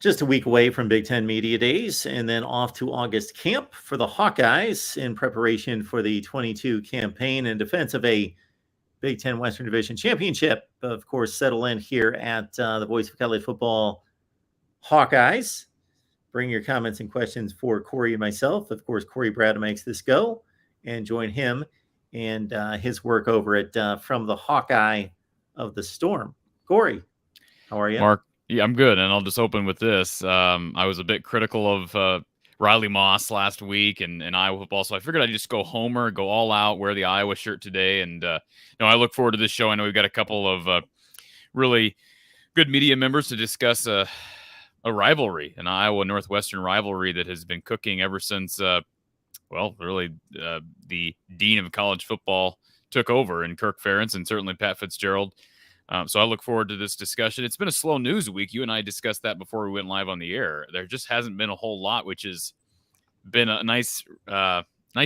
Just a week away from Big Ten Media Days, and then off to August camp for the Hawkeyes in preparation for the 22 campaign in defense of a Big Ten Western Division Championship. Of course, settle in here at the Voice of College Football Hawkeyes. Bring your comments and questions for Corey and myself. Of course, Corey Brad makes this go, and join him and his work over at From the Hawkeye of the Storm. Corey, how are you? Mark, yeah, I'm good, and I'll just open with this. I was a bit critical of Riley Moss last week and Iowa football, so I figured I'd just go homer, go all out, wear the Iowa shirt today, and I look forward to this show. I know we've got a couple of really good media members to discuss a rivalry, an Iowa Northwestern rivalry that has been cooking ever since, the dean of college football took over in Kirk Ferentz and certainly Pat Fitzgerald. So I look forward to this discussion. It's been a slow news week. You and I discussed that before we went live on the air. There just hasn't been a whole lot, which has been a nice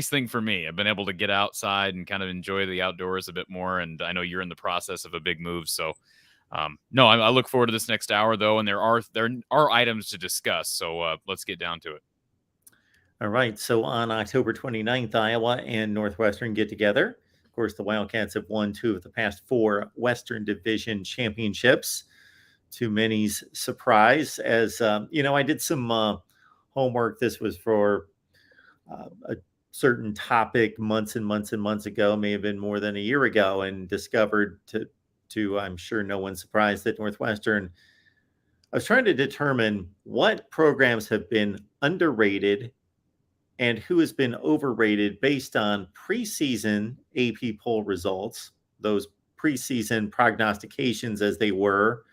thing for me. I've been able to get outside and kind of enjoy the outdoors a bit more. And I know you're in the process of a big move. So, I look forward to this next hour, though. And there are items to discuss. So let's get down to it. All right. So on October 29th, Iowa and Northwestern get together. Of course, the Wildcats have won 2 of the past 4 Western Division championships, to many's surprise. As I did some homework. This was for a certain topic months and months and months ago, may have been more than a year ago, and discovered to I'm sure no one's surprised that Northwestern. I was trying to determine what programs have been underrated and who has been overrated based on preseason AP poll results, those preseason prognostications as they were,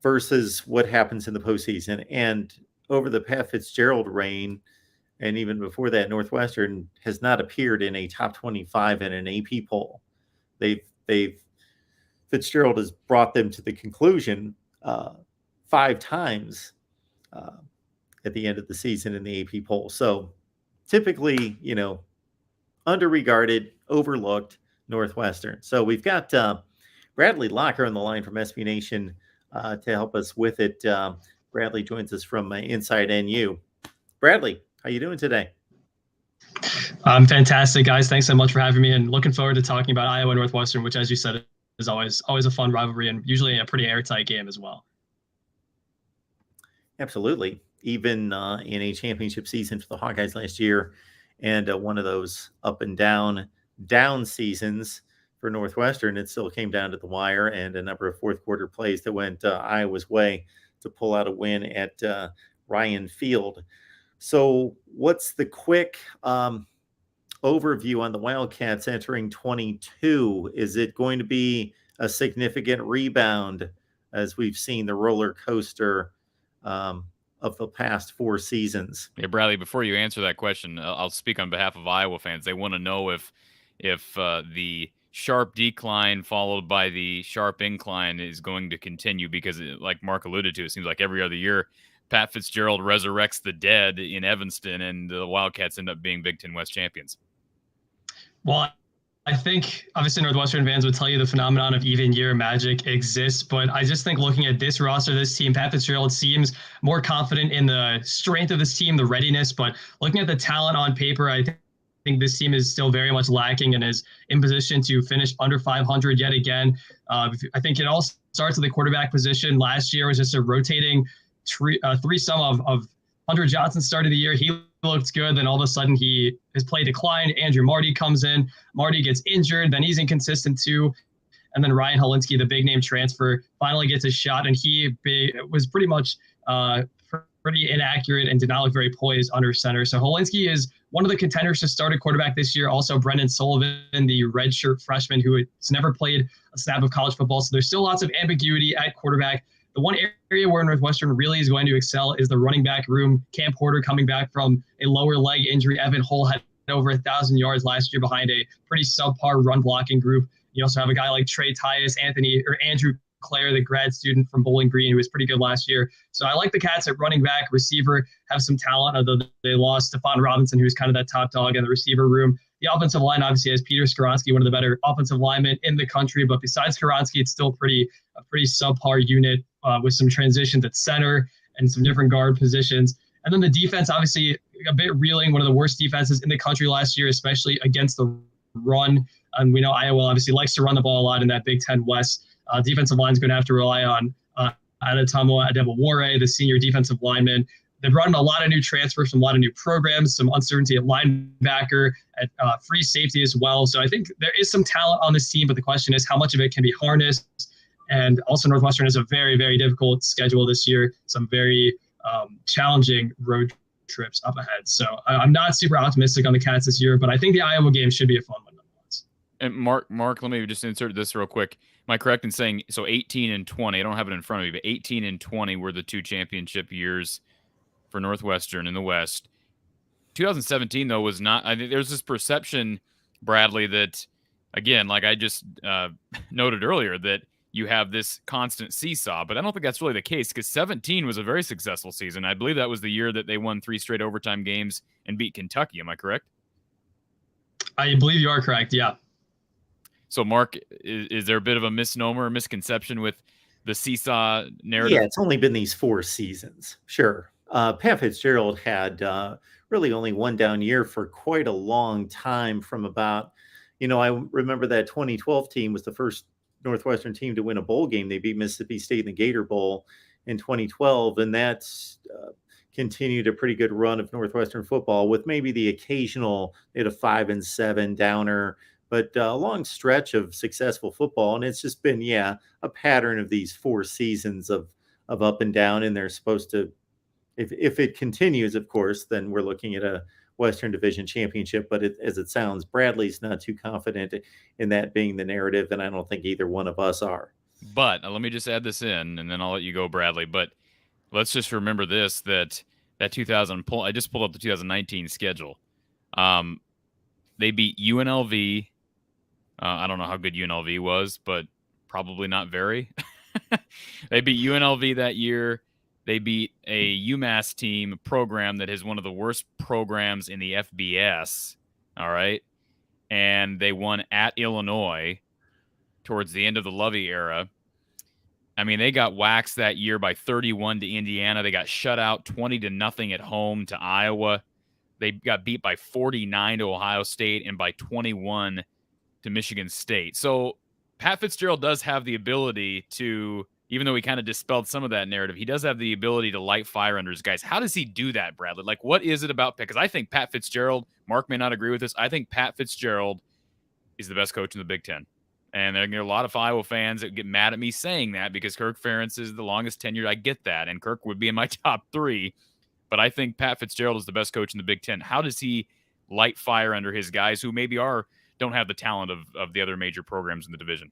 versus what happens in the postseason. And over the Pat Fitzgerald reign, and even before that, Northwestern has not appeared in a top 25 in an AP poll. Fitzgerald has brought them to the conclusion 5 times at the end of the season in the AP poll. So typically, underregarded, overlooked Northwestern. So we've got Bradley Locker on the line from SB Nation to help us with it. Bradley joins us from Inside NU. Bradley, how you doing today? I'm fantastic, guys. Thanks so much for having me, and looking forward to talking about Iowa Northwestern, which, as you said, is always a fun rivalry and usually a pretty airtight game as well. Absolutely. Even in a championship season for the Hawkeyes last year, and one of those up and down seasons for Northwestern, it still came down to the wire, and a number of fourth quarter plays that went Iowa's way to pull out a win at Ryan Field. So what's the quick overview on the Wildcats entering 22? Is it going to be a significant rebound, as we've seen the roller coaster of the past 4 seasons? Yeah, Bradley, before you answer that question, I'll speak on behalf of Iowa fans. They want to know if the sharp decline followed by the sharp incline is going to continue, because like Mark alluded to, it seems like every other year Pat Fitzgerald resurrects the dead in Evanston, and the Wildcats end up being Big Ten West champions. Well, I think obviously Northwestern fans would tell you the phenomenon of even year magic exists, but I just think looking at this roster, this team, Pat Fitzgerald seems more confident in the strength of this team, the readiness, but looking at the talent on paper, I think this team is still very much lacking and is in position to finish under 500 yet again. I think it all starts at the quarterback position. Last year was just a rotating threesome of Hunter Johnson started the year. He looked good. Then all of a sudden his play declined. Andrew Marty comes in. Marty gets injured. Then he's inconsistent too. And then Ryan Holinsky, the big name transfer, finally gets a shot. And he was pretty much pretty inaccurate and did not look very poised under center. So Holinsky is one of the contenders to start at quarterback this year. Also, Brendan Sullivan, the redshirt freshman who has never played a snap of college football. So there's still lots of ambiguity at quarterback. The one area where Northwestern really is going to excel is the running back room. Cam Porter coming back from a lower leg injury. Evan Hull had over 1,000 yards last year behind a pretty subpar run blocking group. You also have a guy like Trey Tyus, Andrew Clare, the grad student from Bowling Green, who was pretty good last year. So I like the Cats at running back. Receiver have some talent, although they lost Stephon Robinson, who's kind of that top dog in the receiver room. The offensive line obviously has Peter Skoronski, one of the better offensive linemen in the country. But besides Skoronski, it's still a pretty subpar unit with some transitions at center and some different guard positions. And then the defense, obviously, a bit reeling, one of the worst defenses in the country last year, especially against the run. And we know Iowa obviously likes to run the ball a lot in that Big Ten West. Defensive line is going to have to rely on Adetomo Adebawore, the senior defensive lineman. They've brought in a lot of new transfers from a lot of new programs, some uncertainty at linebacker, at free safety as well. So I think there is some talent on this team, but the question is how much of it can be harnessed. And also Northwestern has a very, very difficult schedule this year, some very challenging road trips up ahead. So I'm not super optimistic on the Cats this year, but I think the Iowa game should be a fun one nonetheless. And Mark, let me just insert this real quick. Am I correct in saying, so 18 and 20, I don't have it in front of me, but 18 and 20 were the two championship years for Northwestern in the West. 2017, though, was not. I think there's this perception, Bradley, that, again, like I just noted earlier, that you have this constant seesaw, but I don't think that's really the case because 17 was a very successful season. I believe that was the year that they won 3 straight overtime games and beat Kentucky. Am I correct? I believe you are correct, yeah. So, Mark, is there a bit of a misnomer or misconception with the seesaw narrative? Yeah, it's only been these 4 seasons. Sure. Pat Fitzgerald had really only one down year for quite a long time from about, I remember that 2012 team was the first Northwestern team to win a bowl game. They beat Mississippi State in the Gator Bowl in 2012, and that's continued a pretty good run of Northwestern football with maybe the occasional, they had a 5-7 downer, but a long stretch of successful football. And it's just been, a pattern of these 4 seasons of up and down, and they're supposed to, if it continues, of course, then we're looking at a Western Division championship. But as it sounds, Bradley's not too confident in that being the narrative, and I don't think either one of us are. But let me just add this in, and then I'll let you go, Bradley. But let's just remember this, that 2000 I just pulled up the 2019 schedule. They beat UNLV. I don't know how good UNLV was, but probably not very. They beat UNLV that year. They beat a UMass team program that is one of the worst programs in the FBS. All right. And they won at Illinois towards the end of the Lovey era. I mean, they got waxed that year by 31 to Indiana. They got shut out 20-0 at home to Iowa. They got beat by 49 to Ohio State and by 21 to Michigan State. So Pat Fitzgerald does have the ability to, even though he kind of dispelled some of that narrative, he does have the ability to light fire under his guys. How does he do that, Bradley? Like, what is it about? Because I think Pat Fitzgerald, Mark may not agree with this, I think Pat Fitzgerald is the best coach in the Big Ten. And there are a lot of Iowa fans that get mad at me saying that because Kirk Ferentz is the longest tenured. I get that. And Kirk would be in my top 3. But I think Pat Fitzgerald is the best coach in the Big Ten. How does he light fire under his guys who maybe don't have the talent of the other major programs in the division?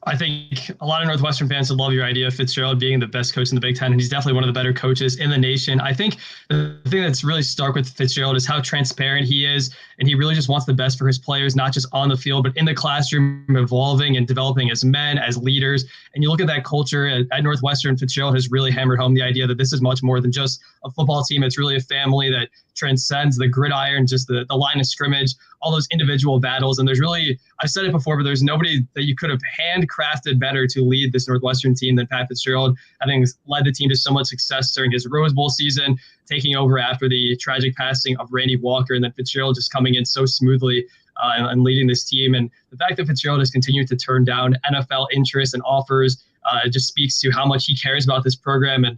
I think a lot of Northwestern fans would love your idea of Fitzgerald being the best coach in the Big Ten, and he's definitely one of the better coaches in the nation. I think the thing that's really stark with Fitzgerald is how transparent he is, and he really just wants the best for his players, not just on the field, but in the classroom, evolving and developing as men, as leaders. And you look at that culture at Northwestern, Fitzgerald has really hammered home the idea that this is much more than just a football team. It's really a family that transcends the gridiron, just the line of scrimmage, all those individual battles. And there's really, I've said it before, but there's nobody that you could have handcrafted better to lead this Northwestern team than Pat Fitzgerald. I think he's led the team to so much success during his Rose Bowl season, taking over after the tragic passing of Randy Walker, and then Fitzgerald just coming in so smoothly and leading this team. And the fact that Fitzgerald has continued to turn down NFL interest and offers just speaks to how much he cares about this program. And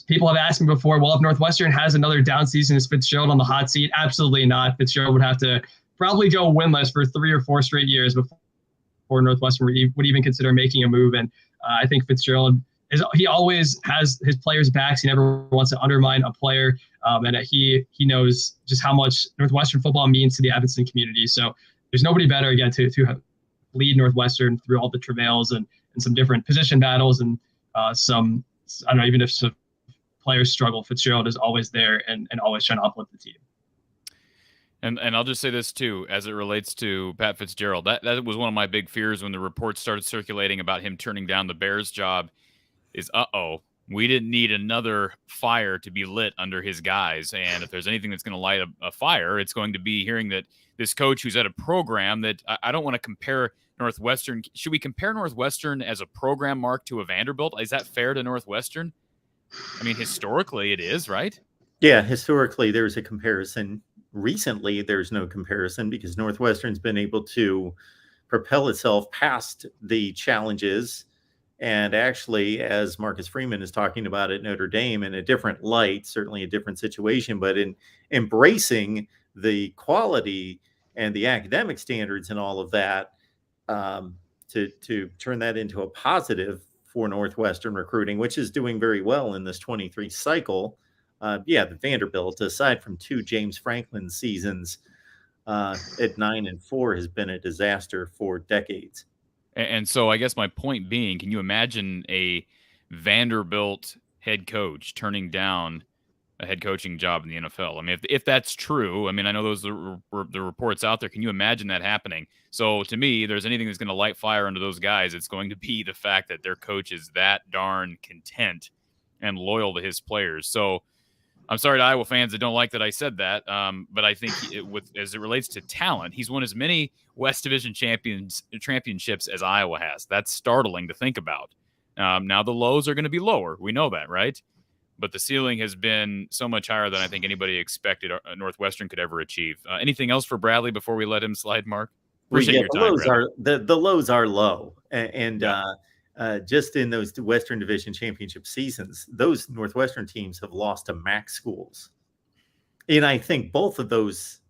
people have asked me before, well, if Northwestern has another down season, is Fitzgerald on the hot seat? Absolutely not. Fitzgerald would have to probably go winless for 3 or 4 straight years before Northwestern would even consider making a move. And I think Fitzgerald he always has his players' backs. He never wants to undermine a player, and he knows just how much Northwestern football means to the Evanston community. So there's nobody better, again, to lead Northwestern through all the travails and some different position battles and some, I don't know, even if some players struggle, Fitzgerald is always there and always trying to uplift the team. And I'll just say this too, as it relates to Pat Fitzgerald, that was one of my big fears when the reports started circulating about him turning down the Bears job. Is we didn't need another fire to be lit under his guys, and if there's anything that's going to light a fire, it's going to be hearing that this coach who's at a program that I don't want to compare Northwestern. Should we compare Northwestern as a program, Mark, to a Vanderbilt? Is that fair to Northwestern? I mean, historically, it is, right? Yeah, historically, there's a comparison. Recently, there's no comparison because Northwestern's been able to propel itself past the challenges. And actually, as Marcus Freeman is talking about at Notre Dame in a different light, certainly a different situation, but in embracing the quality and the academic standards and all of that, to turn that into a positive for Northwestern recruiting, which is doing very well in this 23 cycle. The Vanderbilt, aside from 2 James Franklin seasons at 9-4, has been a disaster for decades. And so I guess my point being, can you imagine a Vanderbilt head coach turning down a head coaching job in the NFL? I mean, if that's true, I mean, I know those are the reports out there. Can you imagine that happening? So to me, there's anything that's going to light fire under those guys, it's going to be the fact that their coach is that darn content and loyal to his players. So I'm sorry to Iowa fans that don't like that I said that, but I think as it relates to talent, he's won as many West Division championships as Iowa has. That's startling to think about. Now the lows are going to be lower. We know that, right? But the ceiling has been so much higher than I think anybody expected Northwestern could ever achieve. Anything else for Bradley before we let him slide, Mark? Appreciate your time, the lows are low, and just in those Western Division championship seasons, those Northwestern teams have lost to MAC schools. And I think both of those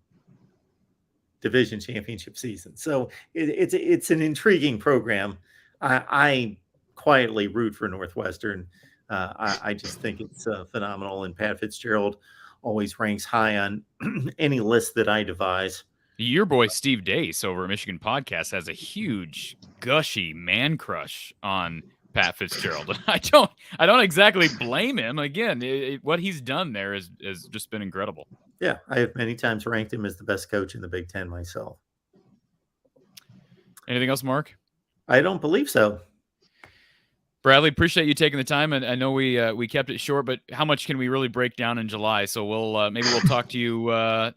division championship seasons. So it's an intriguing program. I quietly root for Northwestern. I just think it's phenomenal. And Pat Fitzgerald always ranks high on any list that I devise. Your boy Steve Dace over at Michigan Podcast has a huge gushy man crush on Pat Fitzgerald. I don't exactly blame him. Again, what he's done there has just been incredible. Yeah, I have many times ranked him as the best coach in the Big Ten myself. Anything else, Mark? I don't believe so. Bradley, appreciate you taking the time, and I know we kept it short, but how much can we really break down in July? So maybe we'll talk to you.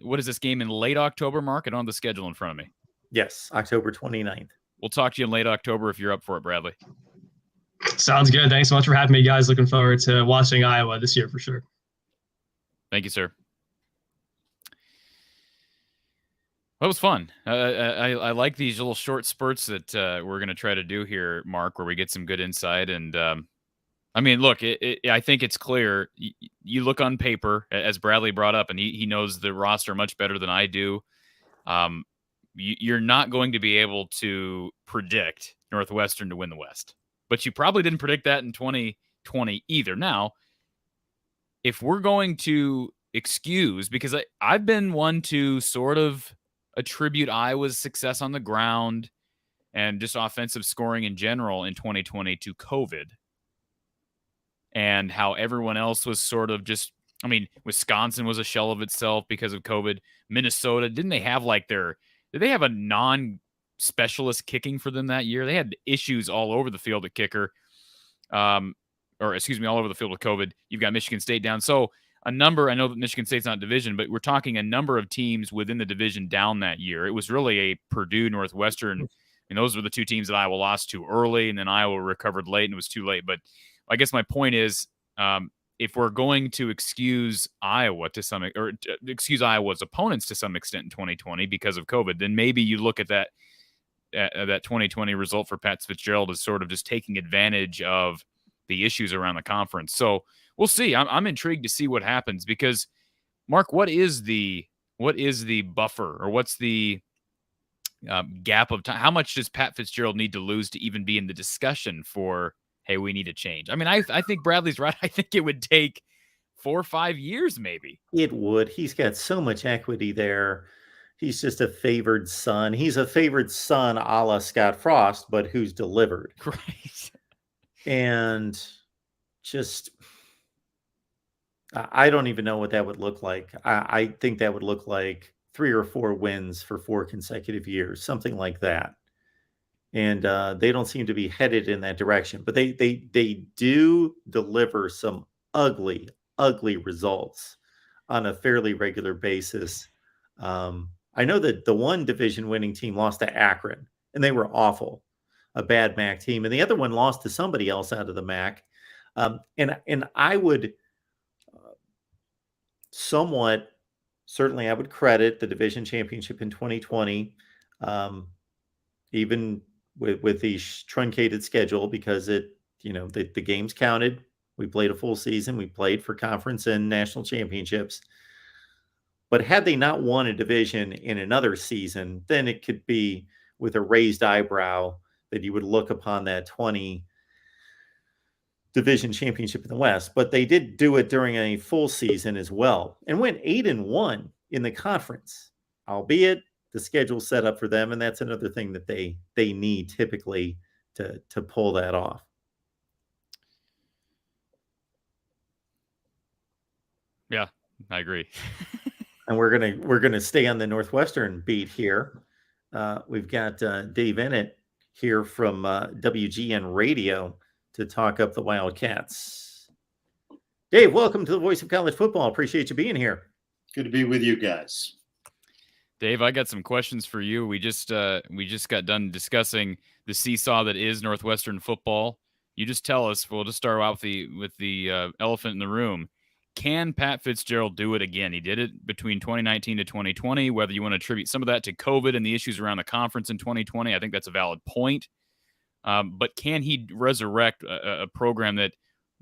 What is this game in late October, Mark? I don't have the schedule in front of me. Yes, October 29th. We'll talk to you in late October if you're up for it, Bradley. Sounds good. Thanks so much for having me, guys. Looking forward to watching Iowa this year for sure. Thank you, sir. That was fun. I like these little short spurts that we're going to try to do here, Mark, where we get some good insight. And I mean, look, I think it's clear. You look on paper, as Bradley brought up, and he knows the roster much better than I do. You're not going to be able to predict Northwestern to win the West. But you probably didn't predict that in 2020 either. Now, if we're going to excuse, because I've been one to sort of attribute Iowa's success on the ground and just offensive scoring in general in 2020 to COVID and how everyone else was sort of just, I mean, Wisconsin was a shell of itself because of COVID. Minnesota, did they have a non-specialist kicking for them that year? They had issues all over the field at kicker, all over the field with COVID. You've got Michigan State down. So I know that Michigan State's not division, but we're talking a number of teams within the division down that year. It was really a Purdue, Northwestern, and those were the two teams that Iowa lost to early, and then Iowa recovered late, and it was too late. But I guess my point is, if we're going to excuse Iowa excuse Iowa's opponents to some extent in 2020 because of COVID, then maybe you look at that 2020 result for Pat Fitzgerald as sort of just taking advantage of the issues around the conference. So we'll see. I'm intrigued to see what happens because, Mark, what is the buffer or what's the gap of time? How much does Pat Fitzgerald need to lose to even be in the discussion for, hey, we need a change? I mean, I think Bradley's right. I think it would take 4 or 5 years maybe. It would. He's got so much equity there. He's just a favored son. He's a favored son a la Scott Frost, but who's delivered. Right. And just, I don't even know what that would look like. I think that would look like 3 or 4 wins for 4 consecutive years, something like that. And they don't seem to be headed in that direction, but they do deliver some ugly results on a fairly regular basis. I know that the one division winning team lost to Akron, and they were awful, a bad MAC team, and the other one lost to somebody else out of the MAC. And I would somewhat, certainly I would credit the division championship in 2020, even with the truncated schedule, because the games counted. We played a full season. We played for conference and national championships. But had they not won a division in another season, then it could be with a raised eyebrow that you would look upon that 20 division championship in the West. But they did do it during a full season as well and went 8-1 in the conference, albeit the schedule set up for them. And that's another thing that they need typically to pull that off. Yeah, I agree. And we're gonna stay on the Northwestern beat here. We've got Dave Ennett here from WGN Radio to talk up the Wildcats. Dave, welcome to the Voice of College Football. Appreciate you being here. Good to be with you guys. Dave, I got some questions for you. We just got done discussing the seesaw that is Northwestern football. You just tell us. We'll just start out with the elephant in the room. Can Pat Fitzgerald do it again? He did it between 2019 to 2020. Whether you want to attribute some of that to COVID and the issues around the conference in 2020, I think that's a valid point. But can he resurrect a program that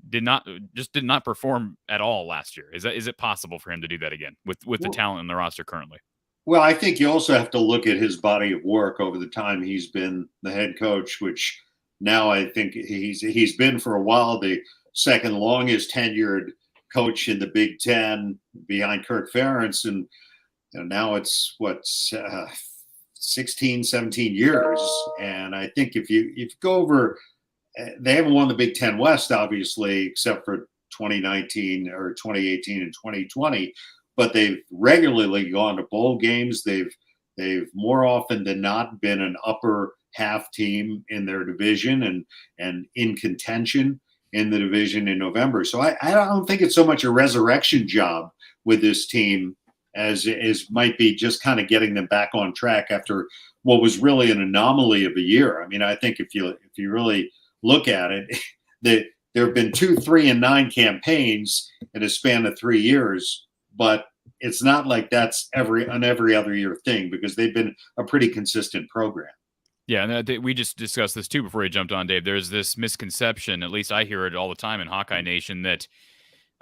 did not perform at all last year? Is it possible for him to do that again with the talent in the roster currently? Well, I think you also have to look at his body of work over the time he's been the head coach, which now I think he's been for a while the second longest tenured coach in the Big Ten behind Kirk Ferentz. And now it's 16, 17 years. And I think if you go over, they haven't won the Big Ten West, obviously, except for 2019 or 2018 and 2020, but they've regularly gone to bowl games. They've more often than not been an upper half team in their division and in contention in the division in November. So I don't think it's so much a resurrection job with this team as might be just kind of getting them back on track after what was really an anomaly of a year. I mean, I think if you really look at it, there have been 2, 3, and 9 campaigns in a span of 3 years, but it's not like that's an every other year thing because they've been a pretty consistent program. Yeah, and we just discussed this too before you jumped on, Dave. There's this misconception, at least I hear it all the time in Hawkeye Nation, that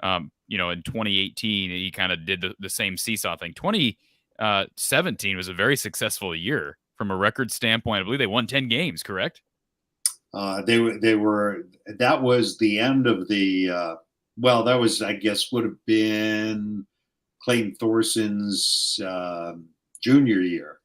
in 2018 he kind of did the same seesaw thing. 2017 was a very successful year from a record standpoint. I believe they won 10 games, correct? They were. That was the end of the. That was, I guess, would have been Clayton Thorson's junior year.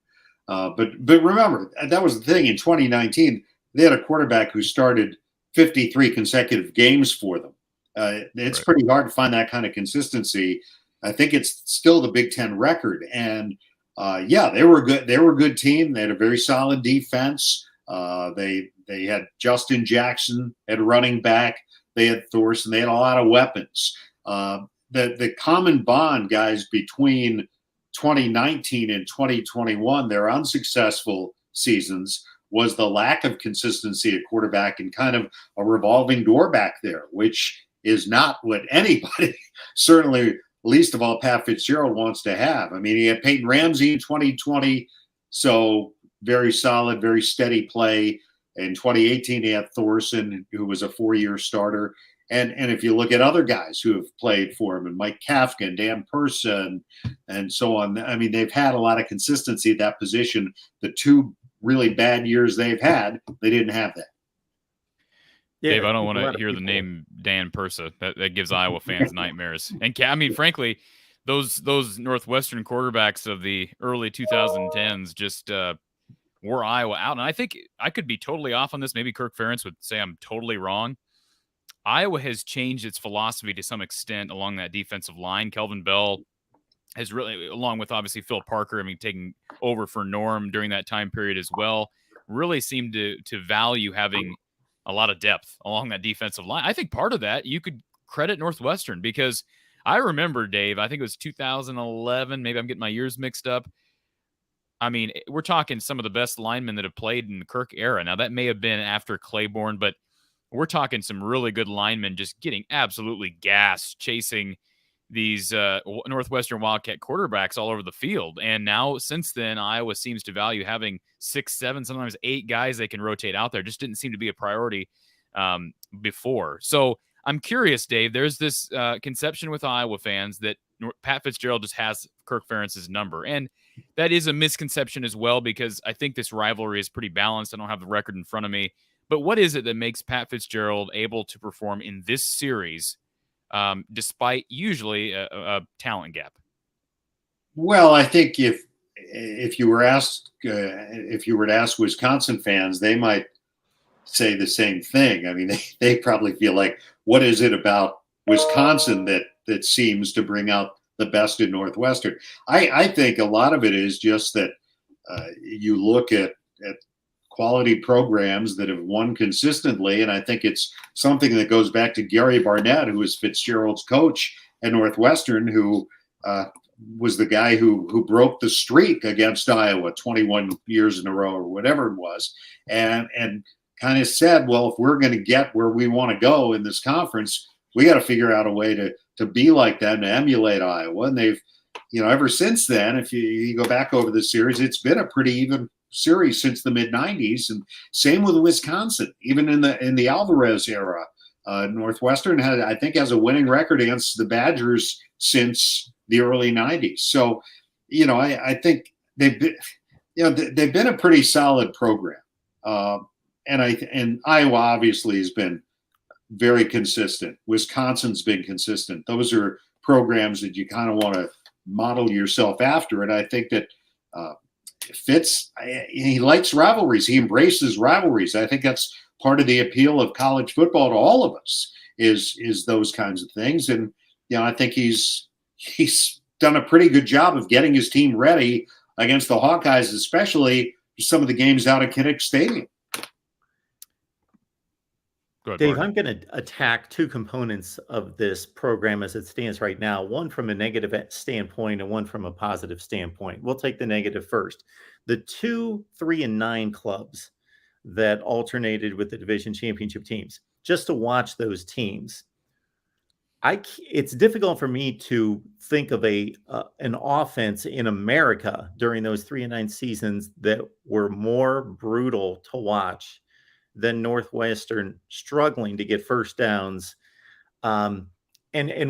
But remember, that was the thing in 2019. They had a quarterback who started 53 consecutive games for them. It's right. Pretty hard to find that kind of consistency. I think it's still the Big Ten record. And they were good. They were a good team. They had a very solid defense. They had Justin Jackson at running back. They had Thorson. They had a lot of weapons. The common bond, guys, between 2019 and 2021, their unsuccessful seasons, was the lack of consistency at quarterback and kind of a revolving door back there, which is not what anybody, certainly least of all Pat Fitzgerald, wants to have. I mean, he had Peyton Ramsey in 2020, so very solid, very steady play. In 2018, he had Thorson, who was a 4-year starter. And if you look at other guys who have played for him, and Mike Kafka and Dan Persa and so on, I mean, they've had a lot of consistency at that position. The 2 really bad years they've had, they didn't have that. Yeah, Dave, I don't want to hear the name Dan Persa. That gives Iowa fans nightmares. And I mean, frankly, those Northwestern quarterbacks of the early 2010s just wore Iowa out. And I think I could be totally off on this. Maybe Kirk Ferentz would say I'm totally wrong. Iowa has changed its philosophy to some extent along that defensive line. Kelvin Bell has really, along with obviously Phil Parker, I mean, taking over for Norm during that time period as well, really seemed to value having a lot of depth along that defensive line. I think part of that you could credit Northwestern, because I remember, Dave, I think it was 2011, maybe I'm getting my years mixed up. I mean, we're talking some of the best linemen that have played in the Kirk era. Now, that may have been after Claiborne, but we're talking some really good linemen just getting absolutely gassed, chasing these Northwestern Wildcat quarterbacks all over the field. And now, since then, Iowa seems to value having 6, 7, sometimes 8 guys they can rotate out there. Just didn't seem to be a priority before. So I'm curious, Dave. There's this conception with Iowa fans that Pat Fitzgerald just has Kirk Ferentz's number, and that is a misconception as well, because I think this rivalry is pretty balanced. I don't have the record in front of me, but what is it that makes Pat Fitzgerald able to perform in this series despite usually a talent gap? Well, I think if you were asked if you were to ask Wisconsin fans, they might say the same thing. I mean, they probably feel like, what is it about Wisconsin that seems to bring out the best in Northwestern? I think a lot of it is just that you look at quality programs that have won consistently, and I think it's something that goes back to Gary Barnett, who was Fitzgerald's coach at Northwestern, who was the guy who broke the streak against Iowa 21 years in a row or whatever it was, and kind of said, well, if we're going to get where we want to go in this conference, we got to figure out a way to be like that and to emulate Iowa. And they've, ever since then, if you go back over the series, it's been a pretty even series since the mid 90s. And same with Wisconsin, even in the Alvarez era. Northwestern has a winning record against the Badgers since the early 90s. So, I think they've been a pretty solid program. And Iowa obviously has been very consistent. Wisconsin's been consistent. Those are programs that you kind of want to model yourself after. And I think that Fitz, he likes rivalries. He embraces rivalries. I think that's part of the appeal of college football to all of us is those kinds of things. And I think he's done a pretty good job of getting his team ready against the Hawkeyes, especially some of the games out at Kinnick Stadium. Ahead, Dave, Mark. I'm going to attack two components of this program as it stands right now, one from a negative standpoint and one from a positive standpoint. We'll take the negative first. The 2, 3, and 9 clubs that alternated with the division championship teams, just to watch those teams, it's difficult for me to think of an offense in America during those 3 and 9 seasons that were more brutal to watch than Northwestern struggling to get first downs. And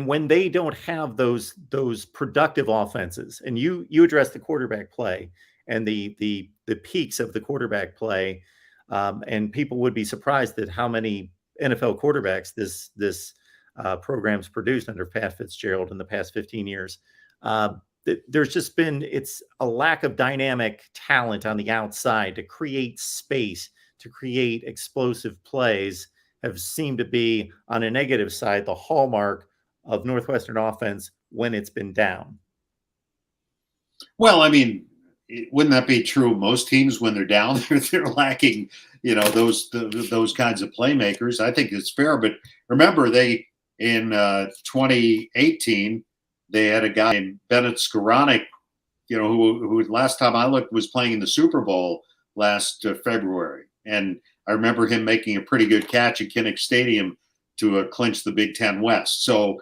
when they don't have those productive offenses, and you address the quarterback play and the peaks of the quarterback play, and people would be surprised at how many NFL quarterbacks this program's produced under Pat Fitzgerald in the past 15 years. There's just been, it's a lack of dynamic talent on the outside to create space, to create explosive plays, have seemed to be, on a negative side, the hallmark of Northwestern offense when it's been down. Well, I mean, wouldn't that be true of most teams when they're down? They're lacking, those kinds of playmakers. I think it's fair, but remember, in 2018 they had a guy named Bennett Skoranek, who last time I looked was playing in the Super Bowl last February. And I remember him making a pretty good catch at Kinnick Stadium to clinch the Big Ten West. So,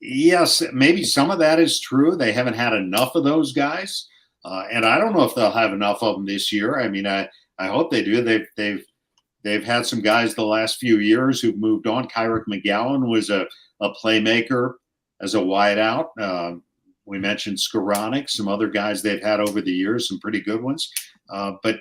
yes, maybe some of that is true. They haven't had enough of those guys. And I don't know if they'll have enough of them this year. I mean, I hope they do. They've had some guys the last few years who've moved on. Kyrick McGowan was a playmaker as a wideout. We mentioned Skoranek, some other guys they've had over the years, some pretty good ones. But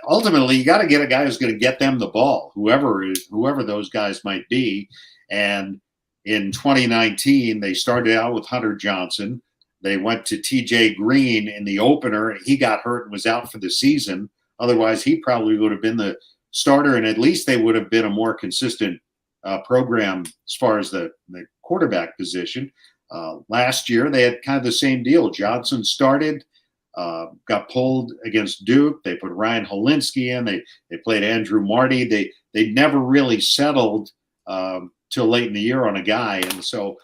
ultimately, you got to get a guy who's going to get them the ball, whoever those guys might be. And in 2019, they started out with Hunter Johnson. They went to TJ Green in the opener. He got hurt and was out for the season. Otherwise, he probably would have been the starter, and at least they would have been a more consistent program as far as the quarterback position. Last year, they had kind of the same deal. Johnson started, got pulled against Duke. They put Ryan Holinsky in. They played Andrew Marty. They never really settled till late in the year on a guy. And so,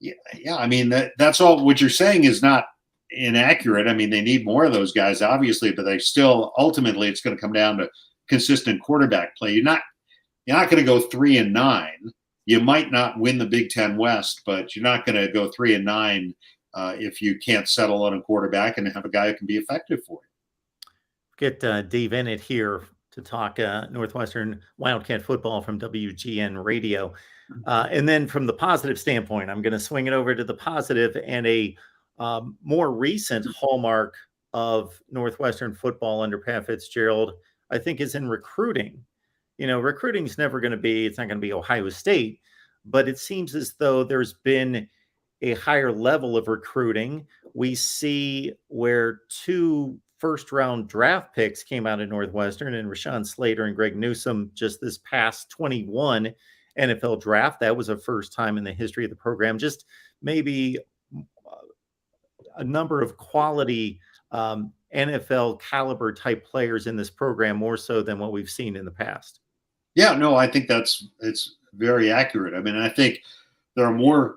yeah, I mean, that's all. What you're saying is not inaccurate. I mean, they need more of those guys, obviously, but they still, ultimately, it's going to come down to consistent quarterback play. you're not going to go 3-9. You might not win the Big Ten West, but you're not going to go 3-9 if you can't settle on a quarterback and have a guy who can be effective for you. Get Dave Ennett here to talk Northwestern Wildcat football from WGN Radio. And then from the positive standpoint, I'm going to swing it over to the positive, and a more recent hallmark of Northwestern football under Pat Fitzgerald, I think, is in recruiting. Recruiting is never going to be, it's not going to be Ohio State, but it seems as though there's been a higher level of recruiting. We see where 2 first-round draft picks came out of Northwestern, and Rashawn Slater and Greg Newsome just this past 21 NFL draft. That was a first time in the history of the program. Just maybe a number of quality NFL caliber type players in this program, more so than what we've seen in the past. Yeah, no, I think it's very accurate. I mean, I think there are more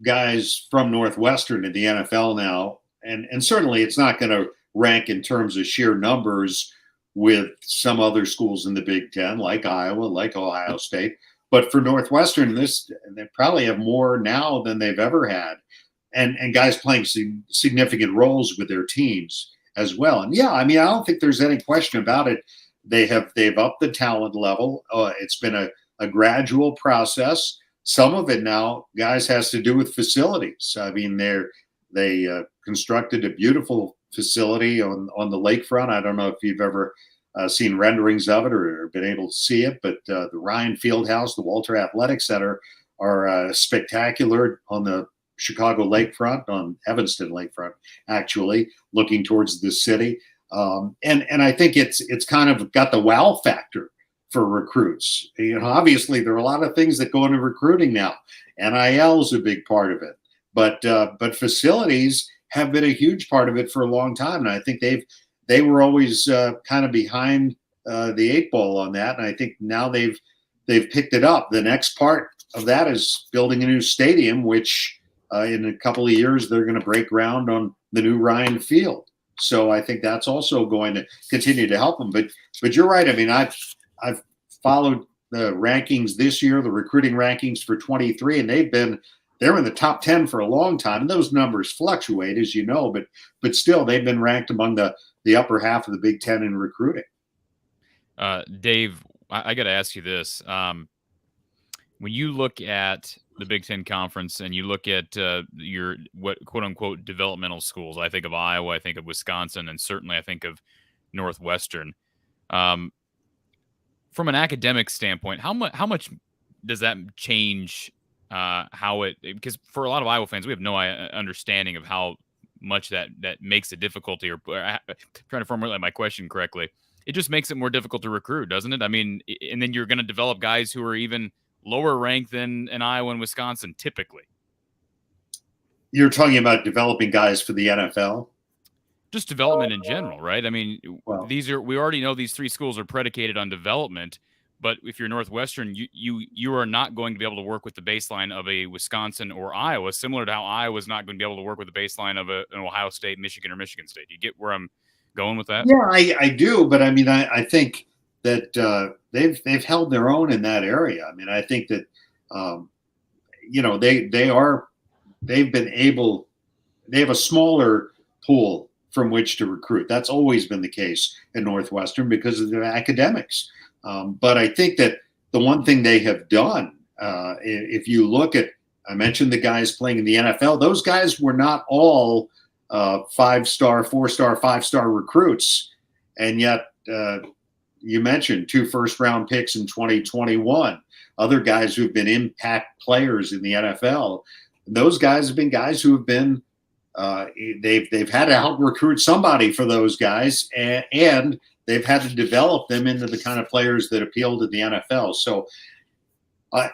guys from Northwestern in the NFL now, and certainly it's not going to rank in terms of sheer numbers with some other schools in the Big Ten, like Iowa, like Ohio State. But for Northwestern, they probably have more now than they've ever had, and guys playing significant roles with their teams as well. And yeah, I mean, I don't think there's any question about it. They've upped the talent level. It's been a gradual process. Some of it now, guys, has to do with facilities. I mean, they constructed a beautiful facility on the lakefront. I don't know if you've ever seen renderings of it or been able to see it, but the Ryan Fieldhouse, the Walter Athletic Center are spectacular on the Chicago lakefront, on Evanston lakefront, actually, looking towards the city. And I think it's kind of got the wow factor for recruits. Obviously there are a lot of things that go into recruiting now. NIL is a big part of it, but facilities have been a huge part of it for a long time. And I think they were always kind of behind the 8 ball on that. And I think now they've picked it up. The next part of that is building a new stadium, which in a couple of years, they're going to break ground on the new Ryan Field. So I think that's also going to continue to help them. But you're right. I mean, I've followed the rankings this year, the recruiting rankings for 23, and they're in the top 10 for a long time. And those numbers fluctuate, as you know, but still they've been ranked among the upper half of the Big Ten in recruiting. Dave, I got to ask you this. When you look at the Big Ten Conference and you look at your what quote unquote developmental schools, I think of Iowa, I think of Wisconsin, and certainly I think of Northwestern. From an academic standpoint, how much does that change because for a lot of Iowa fans, we have no understanding of how much that makes it difficulty, or trying to formulate my question correctly. It just makes it more difficult to recruit, doesn't it? I mean, and then you're going to develop guys who are even lower ranked than in Iowa and Wisconsin, typically. You're talking about developing guys for the NFL? Just development in general, right? I mean, we already know these 3 schools are predicated on development, but if you're Northwestern, you are not going to be able to work with the baseline of a Wisconsin or Iowa, similar to how Iowa's not going to be able to work with the baseline of an Ohio State, Michigan, or Michigan State. You get where I'm going with that? Yeah, I do, but I mean, I think that they've held their own in that area. I mean, I think that they have a smaller pool from which to recruit. That's always been the case in Northwestern because of their academics. But I think that the one thing they have done, if you look at, I mentioned the guys playing in the NFL, those guys were not all 5-star, 4-star, 5-star recruits. And yet, you mentioned 2 first-round picks in 2021, other guys who've been impact players in the NFL. Those guys have been guys who have been they've had to out recruit somebody for those guys, and they've had to develop them into the kind of players that appeal to the NFL. So, I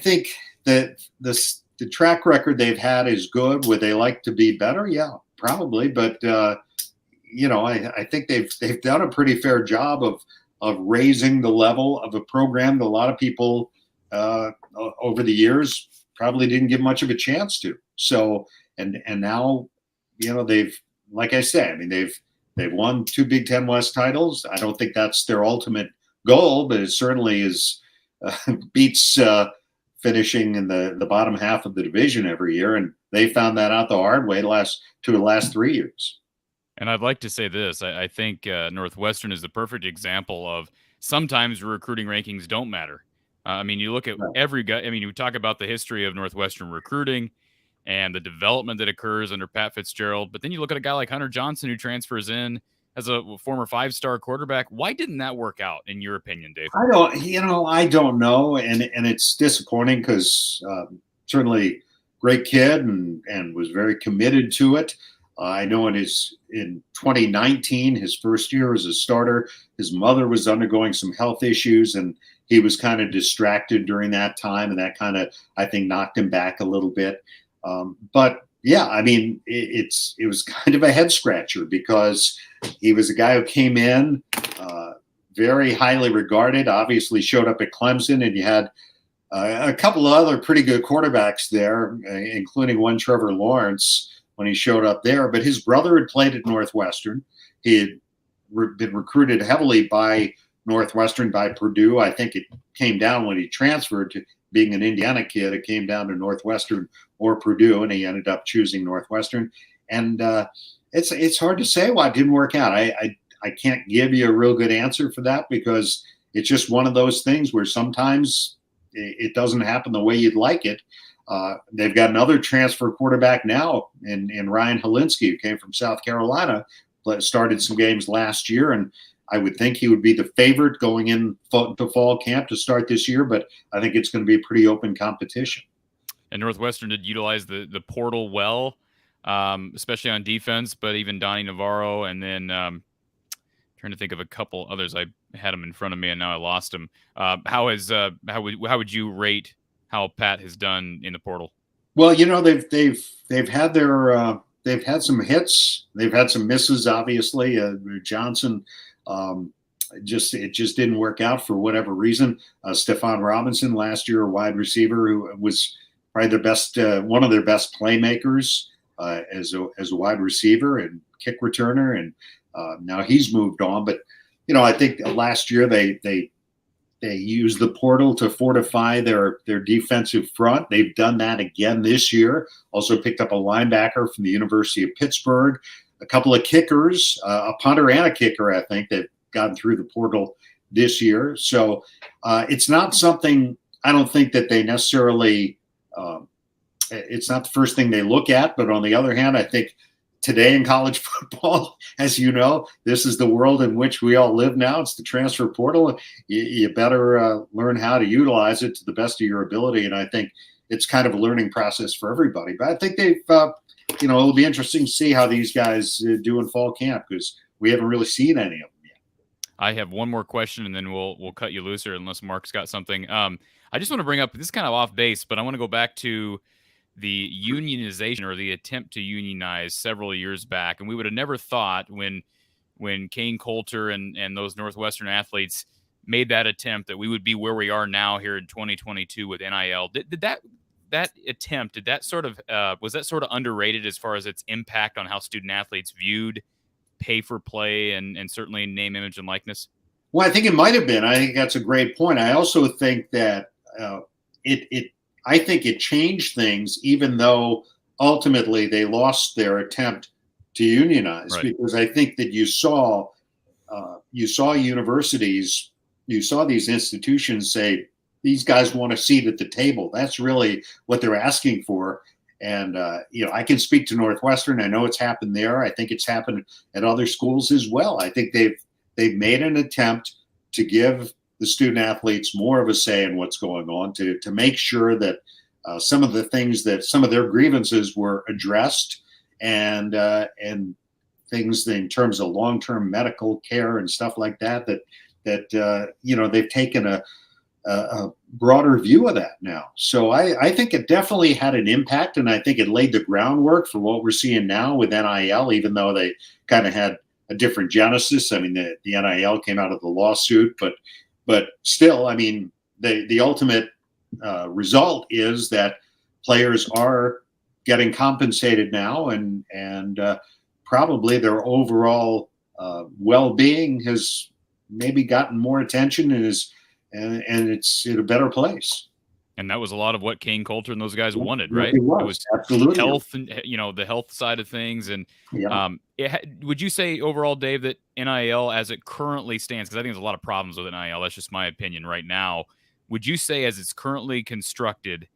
think that the track record they've had is good. Would they like to be better? Yeah, probably. But I think they've done a pretty fair job of raising the level of a program that a lot of people over the years probably didn't give much of a chance to. So. And now, they've, like I said, I mean, they've won 2 Big Ten West titles. I don't think that's their ultimate goal, but it certainly is beats finishing in the bottom half of the division every year, and they found that out the hard way the last 3 years. And I'd like to say this. I think Northwestern is the perfect example of sometimes recruiting rankings don't matter. I mean, you look at every guy. I mean, you talk about the history of Northwestern recruiting and the development that occurs under Pat Fitzgerald. But then you look at a guy like Hunter Johnson, who transfers in as a former 5-star quarterback. Why didn't that work out, in your opinion, Dave? I don't know. And it's disappointing because certainly great kid and was very committed to it. I know in 2019, his first year as a starter, his mother was undergoing some health issues, and he was kind of distracted during that time, and that kind of, I think, knocked him back a little bit. But yeah, I mean, it was kind of a head scratcher because he was a guy who came in very highly regarded, obviously showed up at Clemson, and you had a couple of other pretty good quarterbacks there, including one Trevor Lawrence when he showed up there. But his brother had played at Northwestern. He had been recruited heavily by Northwestern, by Purdue. I think it came down when he transferred to being an Indiana kid. It came down to Northwestern or Purdue, and he ended up choosing Northwestern. And it's hard to say why it didn't work out. I can't give you a real good answer for that because it's just one of those things where sometimes it doesn't happen the way you'd like it. They've got another transfer quarterback now in Ryan Helinski, who came from South Carolina, but started some games last year, and I would think he would be the favorite going into fall camp to start this year, but I think it's going to be a pretty open competition. And Northwestern did utilize the portal well, especially on defense, but even Donnie Navarro, and then trying to think of a couple others. I had them in front of me, and now I lost them. How would you rate how Pat has done in the portal? Well, they've had they've had some hits, they've had some misses. Obviously, Johnson, it just didn't work out for whatever reason. Stephon Robinson last year, a wide receiver who was probably their best, one of their best playmakers as a wide receiver and kick returner, and now he's moved on. But I think last year they used the portal to fortify their defensive front. They've done that again this year. Also picked up a linebacker from the University of Pittsburgh, a couple of kickers, a punter and a kicker, I think, that gotten through the portal this year. So it's not something, I don't think that they necessarily, it's not the first thing they look at. But on the other hand, I think today in college football, as you know, this is the world in which we all live now. It's the transfer portal. You better learn how to utilize it to the best of your ability. And I think it's kind of a learning process for everybody. But I think they've, it'll be interesting to see how these guys do in fall camp because we haven't really seen any of them yet. I have one more question, and then we'll cut you looser unless Mark's got something. I just want to bring up, this is kind of off base, but I want to go back to the unionization or the attempt to unionize several years back. And we would have never thought when Kane Coulter and those Northwestern athletes made that attempt that we would be where we are now here in 2022 with NIL. Did that attempt, was that sort of underrated as far as its impact on how student athletes viewed pay for play and certainly name, image, and likeness? Well, I think it might have been. I think that's a great point. I also think that I think it changed things, even though ultimately they lost their attempt to unionize, right? Because I think that you saw universities, you saw these institutions say, these guys want a seat at the table. That's really what they're asking for. And, I can speak to Northwestern. I know it's happened there. I think it's happened at other schools as well. I think they've made an attempt to give the student athletes more of a say in what's going on, to make sure that some of the things that some of their grievances were addressed, and things in terms of long-term medical care and stuff like that they've taken a broader view of that now. So I think it definitely had an impact, and I think it laid the groundwork for what we're seeing now with NIL, even though they kind of had a different genesis. I mean, the NIL came out of the lawsuit, but still, I mean, the ultimate result is that players are getting compensated now, and probably their overall well-being has maybe gotten more attention and it's in a better place. And that was a lot of what Kane Coulter and those guys wanted, It right? was absolutely health and, the health side of things. And yeah. Would you say overall, Dave, that NIL as it currently stands, because I think there's a lot of problems with NIL, that's just my opinion right now. Would you say as it's currently constructed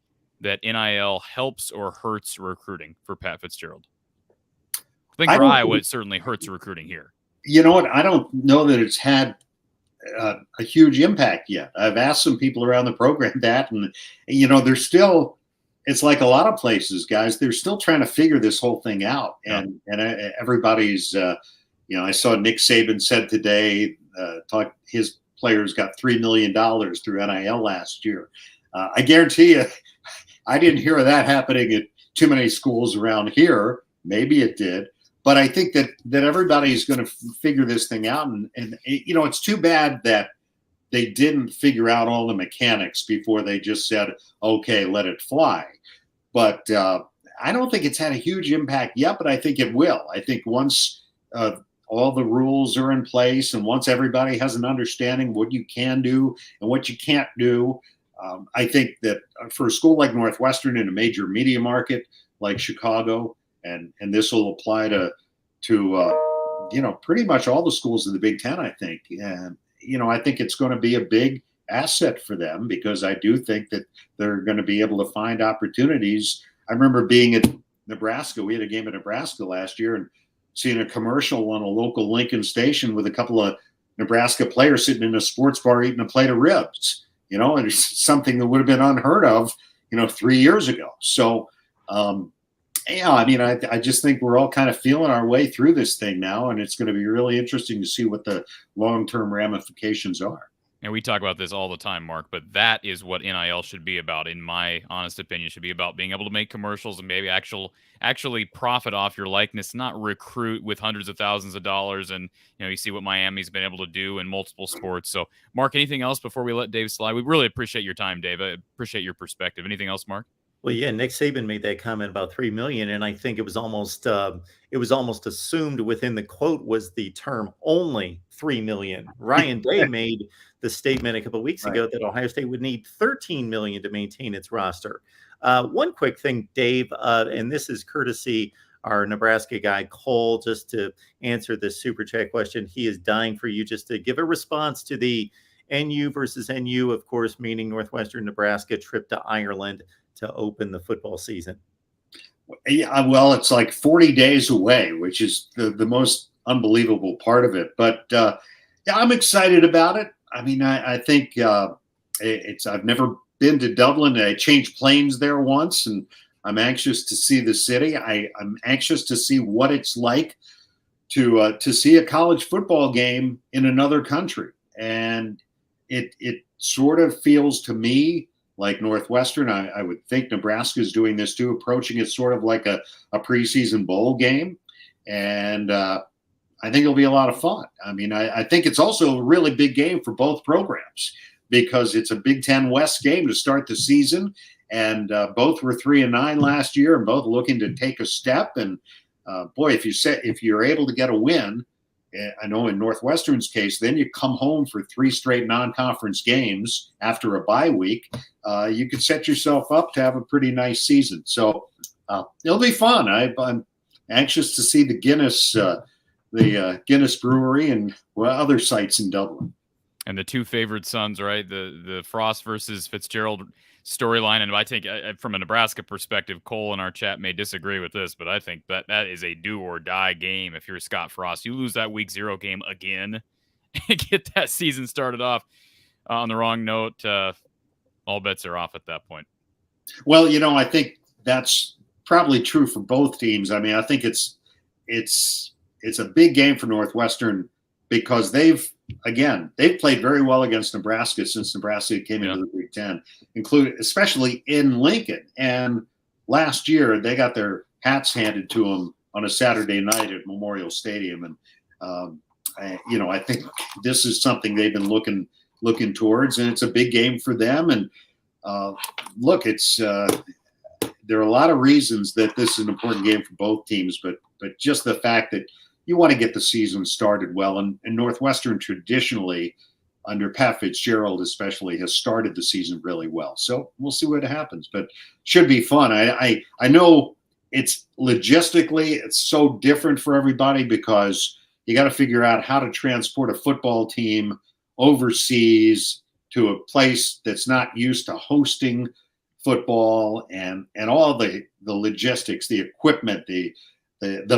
that NIL helps or hurts recruiting for Pat Fitzgerald? I think for Iowa, it certainly hurts recruiting here. You know what? I don't know that it's had a huge impact yet. I've asked some people around the program that, and they're still. It's like a lot of places, guys. They're still trying to figure this whole thing out, and everybody's. I saw Nick Saban said today, his players got $3 million through NIL last year. I guarantee you, I didn't hear of that happening at too many schools around here. Maybe it did. But I think that everybody's going to figure this thing out. And it's too bad that they didn't figure out all the mechanics before they just said, okay, let it fly. But I don't think it's had a huge impact yet, but I think it will. I think once all the rules are in place and once everybody has an understanding what you can do and what you can't do, I think that for a school like Northwestern in a major media market like Chicago, and this will apply to pretty much all the schools in the Big Ten, I think. And I think it's going to be a big asset for them because I do think that they're going to be able to find opportunities. I remember being at Nebraska. We had a game at Nebraska last year and seeing a commercial on a local Lincoln station with a couple of Nebraska players sitting in a sports bar eating a plate of ribs. And it's something that would have been unheard of, 3 years ago. So, I just think we're all kind of feeling our way through this thing now, and it's going to be really interesting to see what the long-term ramifications are. And we talk about this all the time, Mark, but that is what NIL should be about, in my honest opinion. Should be about being able to make commercials and maybe actually profit off your likeness, not recruit with hundreds of thousands of dollars. And, you see what Miami's been able to do in multiple sports. So, Mark, anything else before we let Dave slide? We really appreciate your time, Dave. I appreciate your perspective. Anything else, Mark? Well, yeah, Nick Saban made that comment about $3 million, and I think it was almost assumed within the quote was the term only $3 million. Ryan Day made the statement a couple of weeks ago that Ohio State would need $13 million to maintain its roster. One quick thing, Dave, and this is courtesy our Nebraska guy Cole, just to answer this super chat question. He is dying for you just to give a response to the NU versus NU, of course, meaning Northwestern Nebraska trip to Ireland to open the football season. Yeah, well, it's like 40 days away, which is the most unbelievable part of it. But I'm excited about it. I mean, I think I've never been to Dublin. I changed planes there once, and I'm anxious to see the city. I'm anxious to see what it's like to see a college football game in another country. And it sort of feels to me like Northwestern. I would think Nebraska is doing this too, approaching it sort of like a preseason bowl game. And I think it'll be a lot of fun. I mean, I think it's also a really big game for both programs because it's a Big Ten West game to start the season. And both were 3-9 last year and both looking to take a step. And boy, if you're able to get a win, I know in Northwestern's case, then you come home for 3 straight non-conference games after a bye week. You could set yourself up to have a pretty nice season. So it'll be fun. I'm anxious to see the Guinness Brewery and other sites in Dublin. And the two favorite sons, right? The Frost versus Fitzgerald storyline. And I think from a Nebraska perspective, Cole in our chat may disagree with this, but I think that is a do or die game. If you're Scott Frost, you lose that week 0 game again and get that season started off on the wrong note. All bets are off at that point. Well, I think that's probably true for both teams. I mean, I think it's a big game for Northwestern because they've played very well against Nebraska since Nebraska came into the Big Ten, especially in Lincoln. And last year they got their hats handed to them on a Saturday night at Memorial Stadium. And I think this is something they've been looking towards, and it's a big game for them. And look, there are a lot of reasons that this is an important game for both teams, but just the fact that you want to get the season started well. And Northwestern traditionally, under Pat Fitzgerald especially, has started the season really well. So we'll see what happens, but should be fun. I know it's logistically, it's so different for everybody because you got to figure out how to transport a football team overseas to a place that's not used to hosting football, and all the logistics, the equipment, the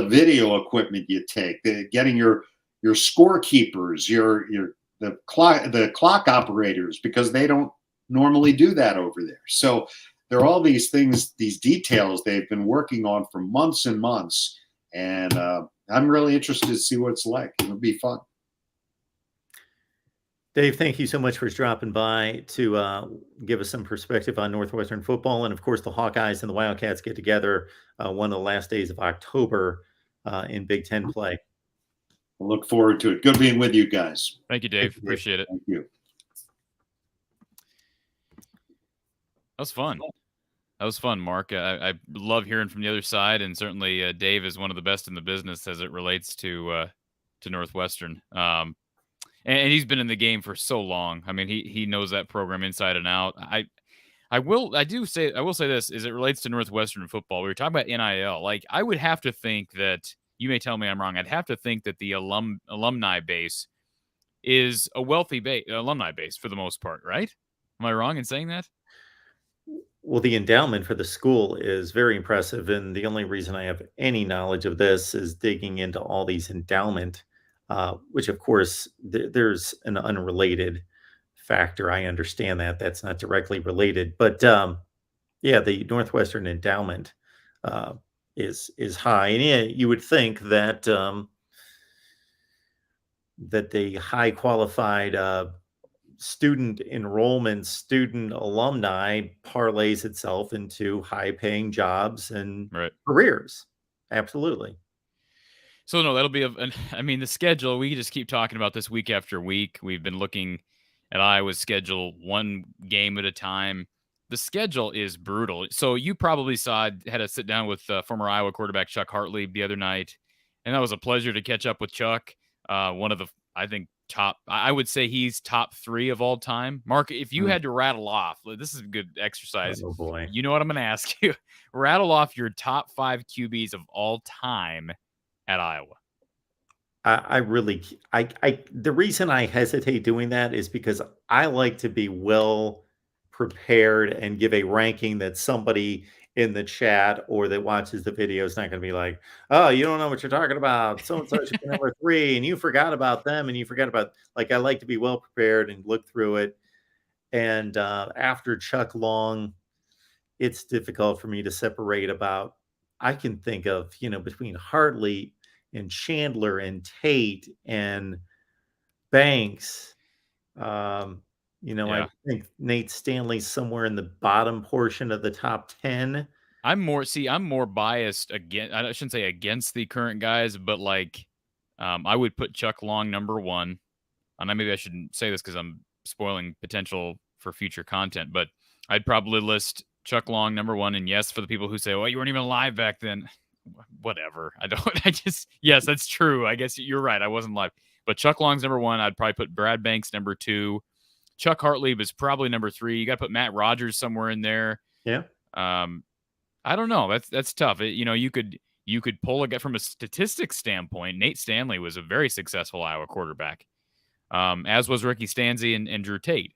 video equipment you take, getting your scorekeepers, the clock operators, because they don't normally do that over there. So there are all these things, these details they've been working on for months and months, and I'm really interested to see what it's like. It'll be fun. Dave, thank you so much for dropping by to give us some perspective on Northwestern football. And of course, the Hawkeyes and the Wildcats get together one of the last days of October in Big Ten play. I look forward to it. Good being with you guys. Thank you, Dave. Appreciate it. Thank you. That was fun. That was fun, Mark. I love hearing from the other side, and certainly Dave is one of the best in the business as it relates to Northwestern. And he's been in the game for so long. I mean, he knows that program inside and out. I will say this as it relates to Northwestern football. We were talking about NIL. Like, I would have to think that, you may tell me I'm wrong, I'd have to think that the alumni base is a wealthy alumni base for the most part, right? Am I wrong in saying that? Well, the endowment for the school is very impressive, and the only reason I have any knowledge of this is digging into all these endowment, which of course there's an unrelated factor. I understand that that's not directly related, but yeah, the Northwestern endowment is high, and yeah, you would think that that the high qualified student enrollment, student alumni parlays itself into high paying jobs and careers. Absolutely. So no, that'll be I mean, the schedule, we just keep talking about this week after week. We've been looking at Iowa's schedule one game at a time. The schedule is brutal. So you probably had to sit down with former Iowa quarterback Chuck Hartley the other night, and that was a pleasure to catch up with Chuck. One of the, I think, I would say he's top 3 of all time. Mark, if you had to rattle off, this is a good exercise. Oh boy. You know what I'm going to ask you. Rattle off your top 5 QBs of all time at Iowa. The reason I hesitate doing that is because I like to be well prepared and give a ranking that somebody in the chat or that watches the video is not going to be like, oh, you don't know what you're talking about. So-and-so should be number 3 and you forgot about them and you forgot about, like, I like to be well prepared and look through it. And after Chuck Long, it's difficult for me to separate about, I can think of, between Hartley and Chandler and Tate and Banks. I think Nate Stanley's somewhere in the bottom portion of the top 10. I'm more biased against, I shouldn't say against the current guys, but I would put Chuck Long number 1. And maybe I shouldn't say this because I'm spoiling potential for future content, but I'd probably list Chuck Long number 1. And yes, for the people who say, well, you weren't even alive back then. Whatever. Yes, that's true. I guess you're right. I wasn't live. But Chuck Long's number 1. I'd probably put Brad Banks number 2. Chuck Hartley was probably number 3. You got to put Matt Rogers somewhere in there. Yeah. I don't know. That's tough. You could pull a guy from a statistics standpoint. Nate Stanley was a very successful Iowa quarterback, as was Ricky Stanzi and Drew Tate.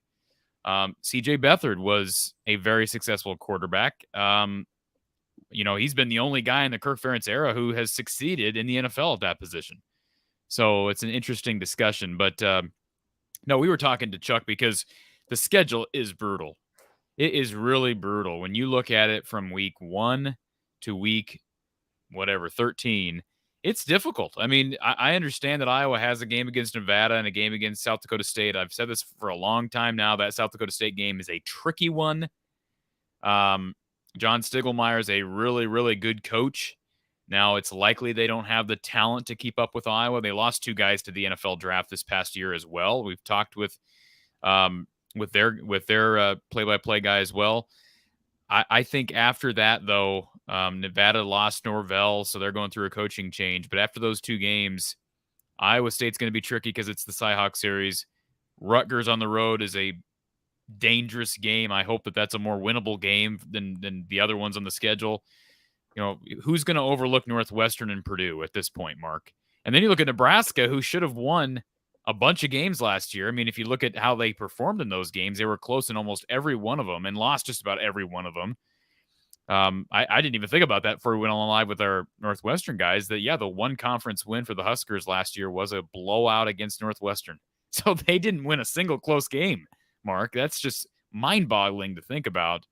C.J. Beathard was a very successful quarterback. He's been the only guy in the Kirk Ferentz era who has succeeded in the NFL at that position. So it's an interesting discussion. But no, we were talking to Chuck because the schedule is brutal. It is really brutal. When you look at it from week 1 to week 13, it's difficult. I mean, I understand that Iowa has a game against Nevada and a game against South Dakota State. I've said this for a long time now. That South Dakota State game is a tricky one. John Stiegelmeier is a really, really good coach. Now, it's likely they don't have the talent to keep up with Iowa. They lost 2 guys to the NFL draft this past year as well. We've talked with their play-by-play guy as well. I think after that, though, Nevada lost Norvell, so they're going through a coaching change. But after those 2 games, Iowa State's going to be tricky because it's the Cy-Hawk series. Rutgers on the road is a dangerous game. I hope that that's a more winnable game than the other ones on the schedule. Who's going to overlook Northwestern and Purdue at this point, Mark? And then you look at Nebraska, who should have won a bunch of games last year. I mean, if you look at how they performed in those games, they were close in almost every one of them and lost just about every one of them. I didn't even think about that before we went on live with our Northwestern guys, that, the one conference win for the Huskers last year was a blowout against Northwestern. So they didn't win a single close game, Mark. That's just mind-boggling to think about.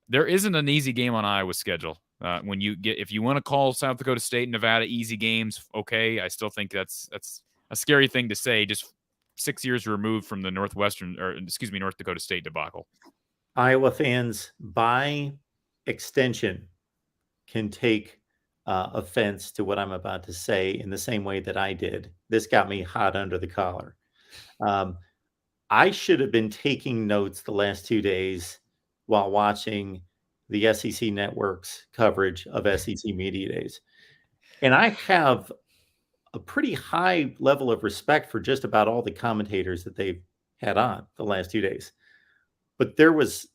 There isn't an easy game on Iowa's schedule. If you want to call South Dakota State and Nevada easy games, okay. I still think that's a scary thing to say, just 6 years removed from the North Dakota State debacle. Iowa fans, by extension, can take offense to what I'm about to say in the same way that I did. This got me hot under the collar. I should have been taking notes the last 2 days while watching the SEC Network's coverage of SEC Media Days. And I have a pretty high level of respect for just about all the commentators that they've had on the last 2 days. But there was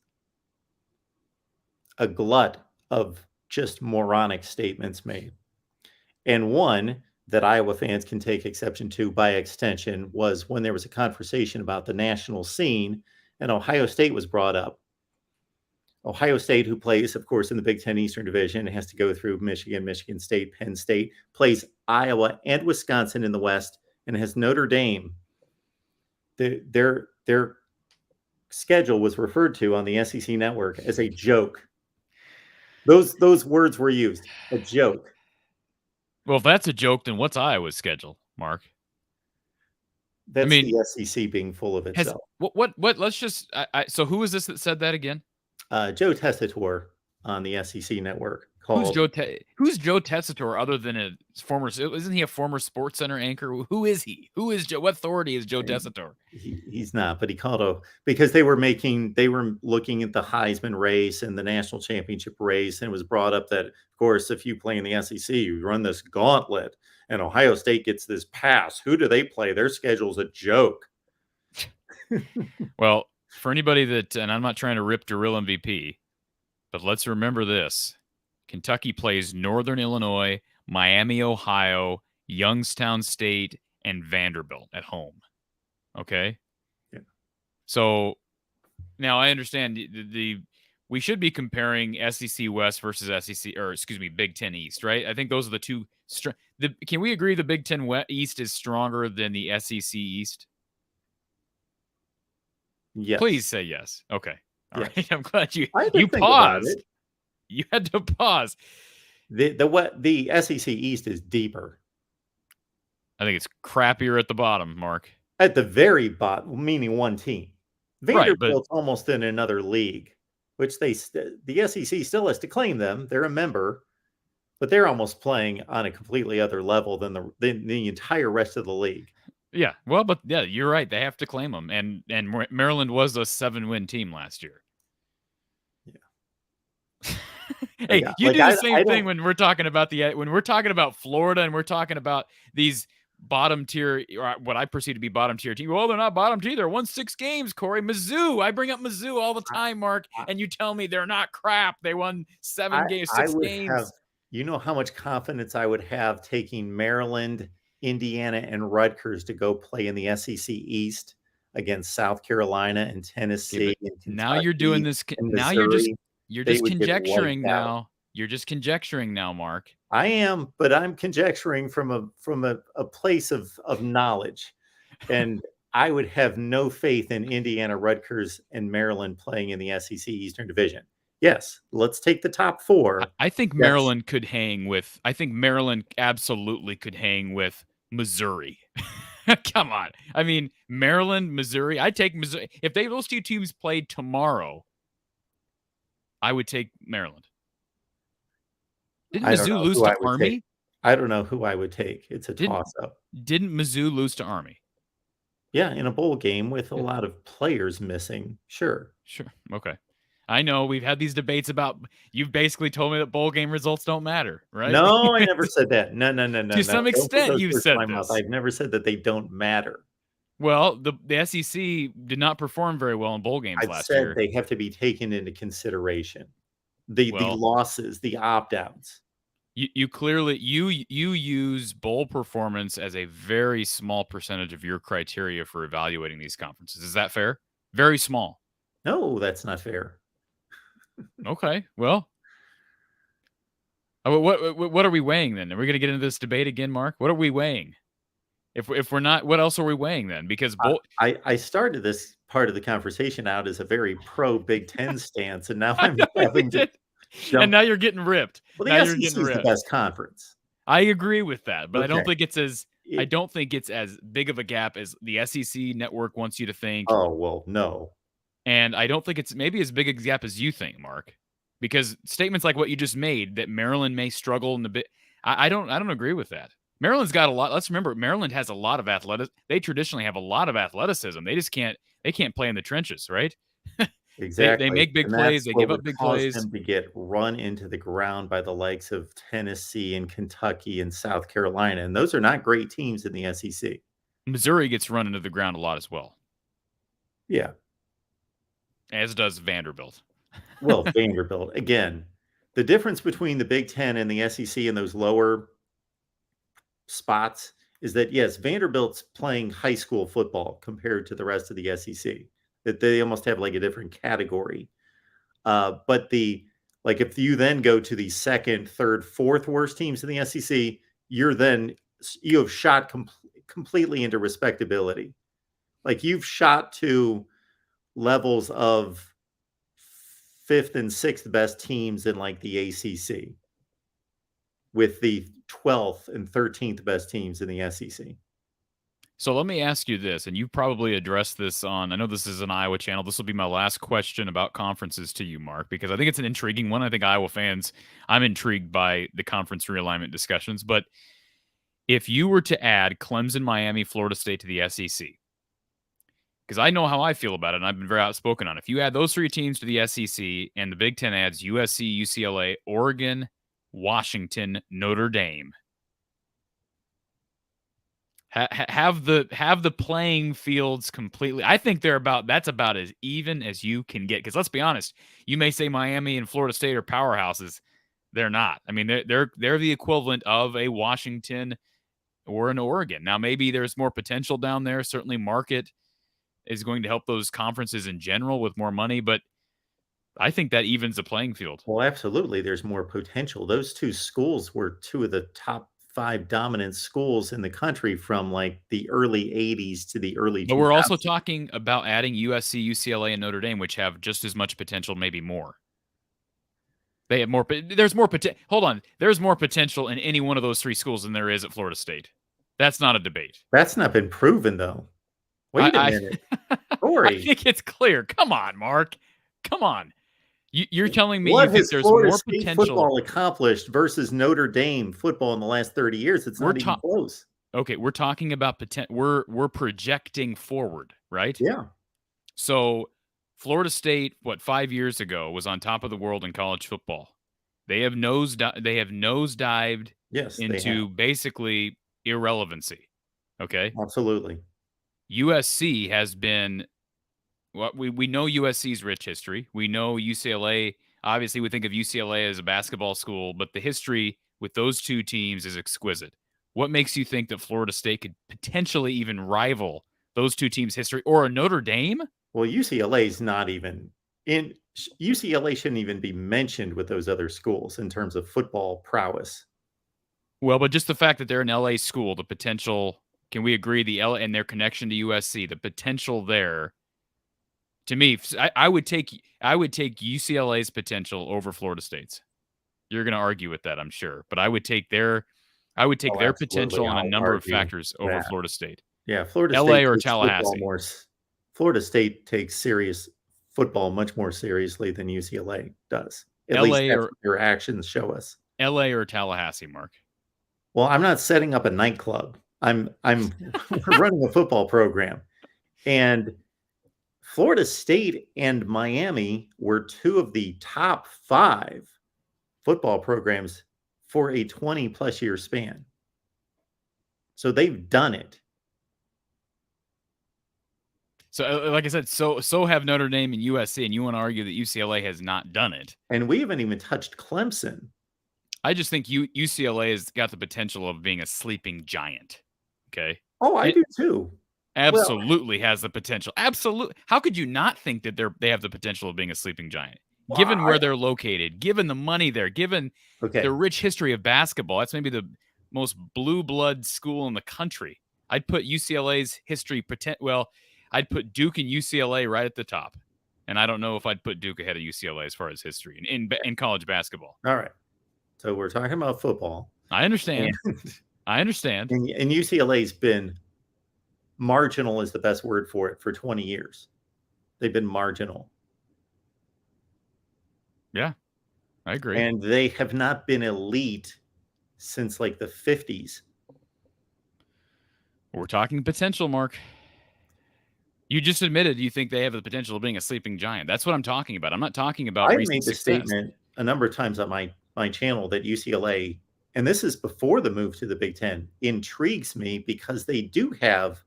a glut of just moronic statements made. And one that Iowa fans can take exception to by extension was when there was a conversation about the national scene and Ohio State was brought up. Ohio State, who plays, of course, in the Big Ten Eastern Division, has to go through Michigan, Michigan State, Penn State, plays Iowa and Wisconsin in the West, and has Notre Dame. Their schedule was referred to on the SEC Network as a joke. Those words were used, a joke. Well, if that's a joke, then what's Iowa's schedule, Mark? That's the SEC being full of itself. What? Let's just. So who is this that said that again? Joe Tessitore on the SEC Network. Who's Joe Tessitore other than a former? Isn't he a former Sports Center anchor? Who is he? Who is Joe? What authority is Joe Tessitore? He's not, but he called because they were looking at the Heisman race and the national championship race, and it was brought up that, of course, if you play in the SEC, you run this gauntlet, and Ohio State gets this pass. Who do they play? Their schedule's a joke. Well, for anybody that, and I'm not trying to rip Drill MVP, but let's remember this. Kentucky plays Northern Illinois, Miami, Ohio, Youngstown State, and Vanderbilt at home. Okay? Yeah. So now I understand we should be comparing SEC West versus Big Ten East, right? I think those are the two. Can we agree the Big Ten East is stronger than the SEC East? Yes. Please say yes. Okay. All yes. right. I'm glad you paused. You had to pause. The SEC East is deeper. I think it's crappier at the bottom, Mark. At the very bottom, meaning one team. Vanderbilt's almost in another league, which the SEC still has to claim them. They're a member, but they're almost playing on a completely other level than the entire rest of the league. Yeah, well, but yeah, you're right. They have to claim them, and Maryland was a 7-win team last year. Yeah. Hey, yeah, you do the same thing when we're talking about Florida and we're talking about these bottom tier, or what I perceive to be bottom tier teams. Well, they're not bottom tier. They won 6 games, Corey. Mizzou. I bring up Mizzou all the time, Mark, and you tell me they're not crap. They won 6 games. You know how much confidence I would have taking Maryland, Indiana, and Rutgers to go play in the SEC East against South Carolina and Tennessee. And now you're doing this. Now you're just conjecturing now. You're just conjecturing now, Mark. I am, but I'm conjecturing from a place of knowledge. And I would have no faith in Indiana, Rutgers, and Maryland playing in the SEC Eastern Division. Yes, let's take the top 4. I think Maryland could hang with. I think Maryland absolutely could hang with Missouri. Come on. I mean, Maryland, Missouri. I take Missouri. If those two teams played tomorrow, I would take Maryland. Didn't Mizzou lose to Army? I don't know who I would take. It's a toss-up. Didn't Mizzou lose to Army? Yeah, in a bowl game with a lot of players missing. Sure. Okay. I know we've had these debates about. You've basically told me that bowl game results don't matter, right? No, I never said that. No. To some Don't put extent, those you've words in said my mouth. this. I've never said that they don't matter. Well, the SEC did not perform very well in bowl games I've last said year. they have to be taken into consideration. The Well, losses, the opt-outs. You clearly you use bowl performance as a very small percentage of your criteria for evaluating these conferences. Is that fair? Very small. No, that's not fair. Okay. Well, what are we weighing then? Are we going to get into this debate again, Mark? What are we weighing? If we're not, what else are we weighing then? Because I started this part of the conversation out as a very pro Big Ten stance, and now I'm having to jump. And now you're getting ripped. Well, now the you're SEC getting is ripped. the best conference. I agree with that, but I don't Okay. think it's as big of a gap as the SEC network wants you to think. Oh, well, no. And I don't think it's maybe as big a gap as you think, Mark, because statements like what you just made that Maryland may struggle in the bit. I don't agree with that. Maryland's got a lot. Let's remember, Maryland has a lot of They traditionally have a lot of athleticism. They just can't play in the trenches, right? Exactly. They make big And plays. that's They what give up would big cause plays. them to get run into the ground by the likes of Tennessee and Kentucky and South Carolina. And those are not great teams in the SEC. Missouri gets run into the ground a lot as well. Yeah. As does Vanderbilt. Well, Vanderbilt. Again, the difference between the Big Ten and the SEC in those lower spots is that, yes, Vanderbilt's playing high school football compared to the rest of the SEC. That they almost have like a different category. But if you then go to the second, third, fourth worst teams in the SEC, you have shot completely into respectability. Like you've shot to levels of fifth and sixth best teams in like the ACC, with the 12th and 13th best teams in the SEC. So let me ask you this, and you probably addressed this I know this is an Iowa channel. This will be my last question about conferences to you, Mark, because I think it's an intriguing one. I think Iowa fans, I'm intrigued by the conference realignment discussions. But if you were to add Clemson, Miami, Florida State to the SEC, because I know how I feel about it, and I've been very outspoken on it. If you add those three teams to the SEC and the Big Ten adds USC, UCLA, Oregon, Washington, Notre Dame, have the playing fields completely. I think that's about as even as you can get. Because let's be honest, you may say Miami and Florida State are powerhouses. They're not. I mean, they're the equivalent of a Washington or an Oregon. Now, maybe there's more potential down there. Certainly, market is going to help those conferences in general with more money, but I think that evens the playing field. Well, absolutely. There's more potential. Those two schools were two of the top 5 dominant schools in the country from like the early 80s to the early 2000s. But we're also talking about adding USC, UCLA, and Notre Dame, which have just as much potential, maybe more. They have more. There's more potential. Hold on. There's more potential in any one of those three schools than there is at Florida State. That's not a debate. That's not been proven, though. Wait a minute. Corey. I think it's clear. Come on, Mark. Come on. You're telling me what you think has there's Florida more State potential football accomplished versus Notre Dame football in the last 30 years? It's not even close. Okay, we're talking about potential. We're projecting forward, right? Yeah. So Florida State, 5 years ago, was on top of the world in college football. They have nosedived into basically irrelevancy. Okay? Absolutely. USC has been we know USC's rich history. We know UCLA, obviously we think of UCLA as a basketball school, but the history with those two teams is exquisite. What makes you think that Florida State could potentially even rival those two teams' history or a Notre Dame? Well, UCLA's not even in. UCLA shouldn't even be mentioned with those other schools in terms of football prowess. Well, but just the fact that they're an LA school, the potential, can we agree the LA and their connection to USC, the potential there, to me, I would take UCLA's potential over Florida State's. You're going to argue with that, I'm sure, but I would take their potential on a number of factors over Florida State. Yeah, Florida LA State or Tallahassee. Florida State takes serious football much more seriously than UCLA does. At LA least that's what their actions show us. LA or Tallahassee, Mark? Well, I'm not setting up a nightclub. I'm running a football program, and Florida State and Miami were two of the top 5 football programs for a 20-plus year span. So they've done it. So, like I said, so have Notre Dame and USC, and you want to argue that UCLA has not done it. And we haven't even touched Clemson. I just think UCLA has got the potential of being a sleeping giant. Okay. Oh, I do too. Absolutely has the potential. Absolutely. How could you not think that they have the potential of being a sleeping giant? Given where they're located, given the money there, given the rich history of basketball, that's maybe the most blue blood school in the country. I'd put UCLA's history I'd put Duke and UCLA right at the top. And I don't know if I'd put Duke ahead of UCLA as far as history in college basketball. All right. So we're talking about football. I understand. I understand. And UCLA's been marginal is the best word for it for 20 years. They've been marginal. Yeah, I agree. And they have not been elite since like the 50s. We're talking potential, Mark. You just admitted you think they have the potential of being a sleeping giant. That's what I'm talking about. I'm not talking about I recent made the success. statement a number of times on my channel that UCLA, and this is before the move to the Big Ten, intrigues me because they do have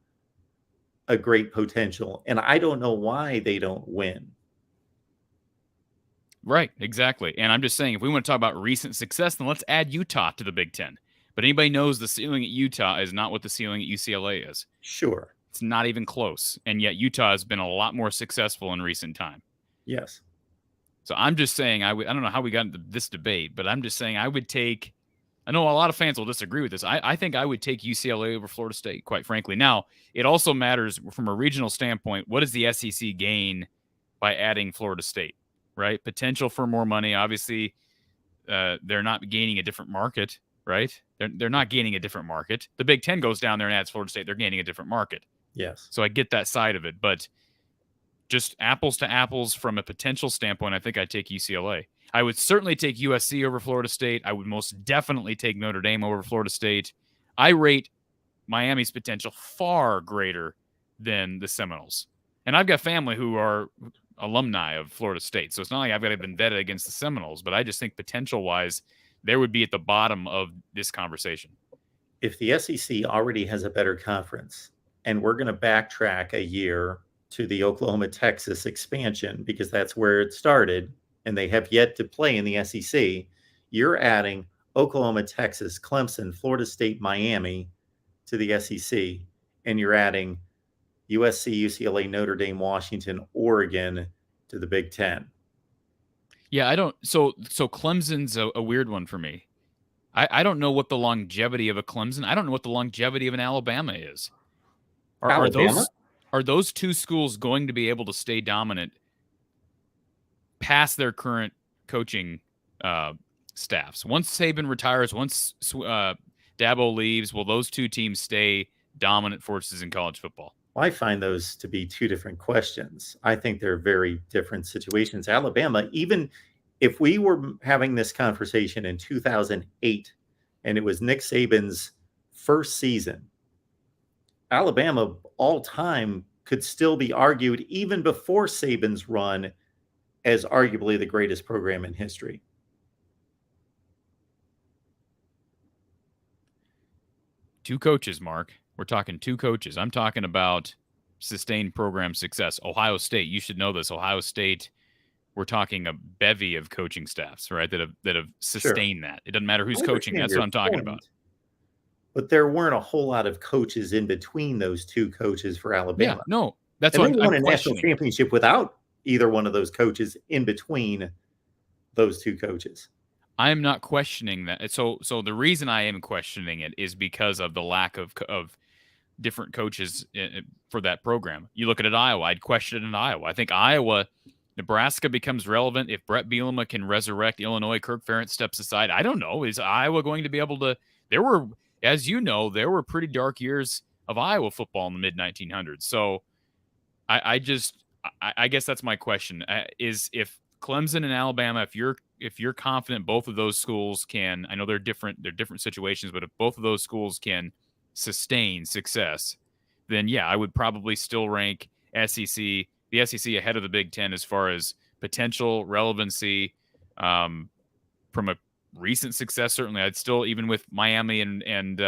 a great potential, and I don't know why they don't win. Right, exactly. And I'm just saying, if we want to talk about recent success, then let's add Utah to the Big Ten. But anybody knows the ceiling at Utah is not what the ceiling at UCLA is. Sure. It's not even close. And yet Utah has been a lot more successful in recent time. Yes. So I'm just saying, I don't know how we got into this debate, but I'm just saying I would take, I know a lot of fans will disagree with this. I think I would take UCLA over Florida State, quite frankly. Now, it also matters from a regional standpoint, what does the SEC gain by adding Florida State, right? Potential for more money. Obviously, they're not gaining a different market, right? They're not gaining a different market. The Big Ten goes down there and adds Florida State. They're gaining a different market. Yes. So I get that side of it, but just apples to apples from a potential standpoint, I think I'd take UCLA. I would certainly take USC over Florida State. I would most definitely take Notre Dame over Florida State. I rate Miami's potential far greater than the Seminoles. And I've got family who are alumni of Florida State, so it's not like I've got to been vetted against the Seminoles, but I just think potential-wise, they would be at the bottom of this conversation. If the SEC already has a better conference, and we're going to backtrack a year to the Oklahoma-Texas expansion because that's where it started, and they have yet to play in the SEC, you're adding Oklahoma, Texas, Clemson, Florida State, Miami to the SEC, and you're adding USC, UCLA, Notre Dame, Washington, Oregon to the Big Ten. Yeah, I don't. So Clemson's a weird one for me. I don't know what the longevity of a Clemson. I don't know what the longevity of an Alabama is. Are those two schools going to be able to stay dominant past their current coaching staffs? Once Saban retires, once Dabo leaves, will those two teams stay dominant forces in college football? Well, I find those to be two different questions. I think they're very different situations. Alabama, even if we were having this conversation in 2008 and it was Nick Saban's first season, Alabama all time could still be argued even before Saban's run as arguably the greatest program in history. Two coaches, Mark. We're talking two coaches. I'm talking about sustained program success. Ohio State, you should know this. Ohio State, we're talking a bevy of coaching staffs, right, that have sustained that. It doesn't matter who's coaching. That's what I'm talking about. But there weren't a whole lot of coaches in between those two coaches for Alabama. Yeah, no, that's what I'm won a national championship without either one of those coaches in between those two coaches. I'm not questioning that. So the reason I am questioning it is because of the lack of different coaches for that program. You look at Iowa. I'd question it in Iowa. I think Nebraska becomes relevant if Brett Bielema can resurrect Illinois. Kirk Ferentz steps aside. I don't know. Is Iowa going to be able to? There were, as you know, there were pretty dark years of Iowa football in the mid 1900s. So I guess that's my question. Is if Clemson and Alabama, if you're confident both of those schools can, I know they're different situations, but if both of those schools can sustain success, then yeah, I would probably still rank SEC. The the SEC ahead of the Big Ten as far as potential relevancy. From a recent success, certainly, I'd still, even with Miami and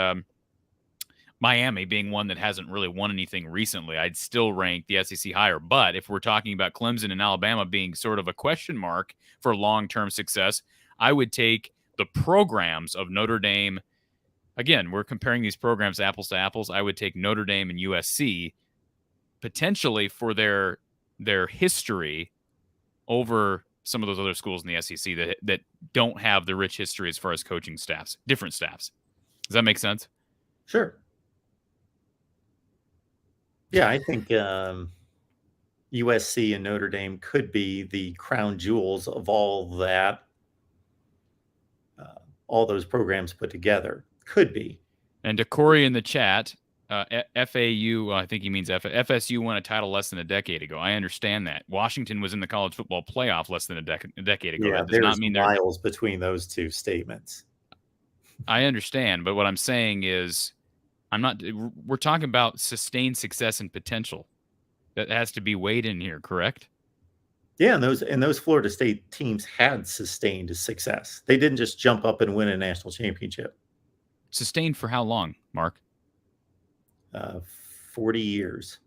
Miami being one that hasn't really won anything recently, I'd still rank the SEC higher. But if we're talking about Clemson and Alabama being sort of a question mark for long-term success, I would take the programs of Notre Dame. Again, we're comparing these programs apples to apples. I would take Notre Dame and USC potentially for their history over some of those other schools in the SEC that don't have the rich history as far as coaching staffs, different staffs. Does that make sense? Sure. Yeah, I think USC and Notre Dame could be the crown jewels of all that, all those programs put together. Could be. And to Corey in the chat, FAU, I think he means FSU won a title less than a decade ago. I understand that. Washington was in the college football playoff less than a decade ago. Yeah, that does not mean miles between those two statements. I understand, but what I'm saying is we're talking about sustained success and potential. That has to be weighed in here, correct? Yeah, and those Florida State teams had sustained success. They didn't just jump up and win a national championship. Sustained for how long, Mark? 40 years.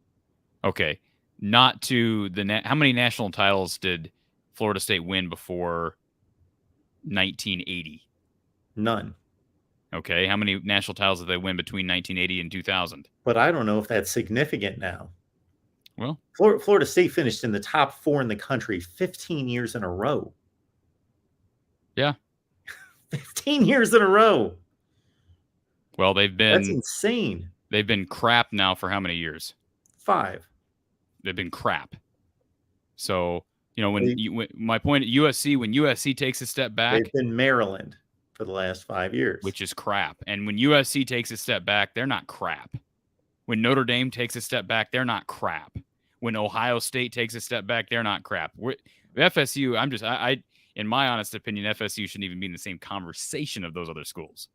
Okay. Not to how many national titles did Florida State win before 1980? None. Okay. How many national titles did they win between 1980 and 2000? But I don't know if that's significant now. Well, Florida State finished in the top 4 in the country 15 years in a row. Yeah. 15 years in a row. Well, that's insane. They've been crap now for how many years? 5. They've been crap. So, my point at USC, when USC takes a step back, they've been Maryland for the last 5 years, which is crap. And when USC takes a step back, they're not crap. When Notre Dame takes a step back, they're not crap. When Ohio State takes a step back, they're not crap. FSU, in my honest opinion, FSU shouldn't even be in the same conversation of those other schools.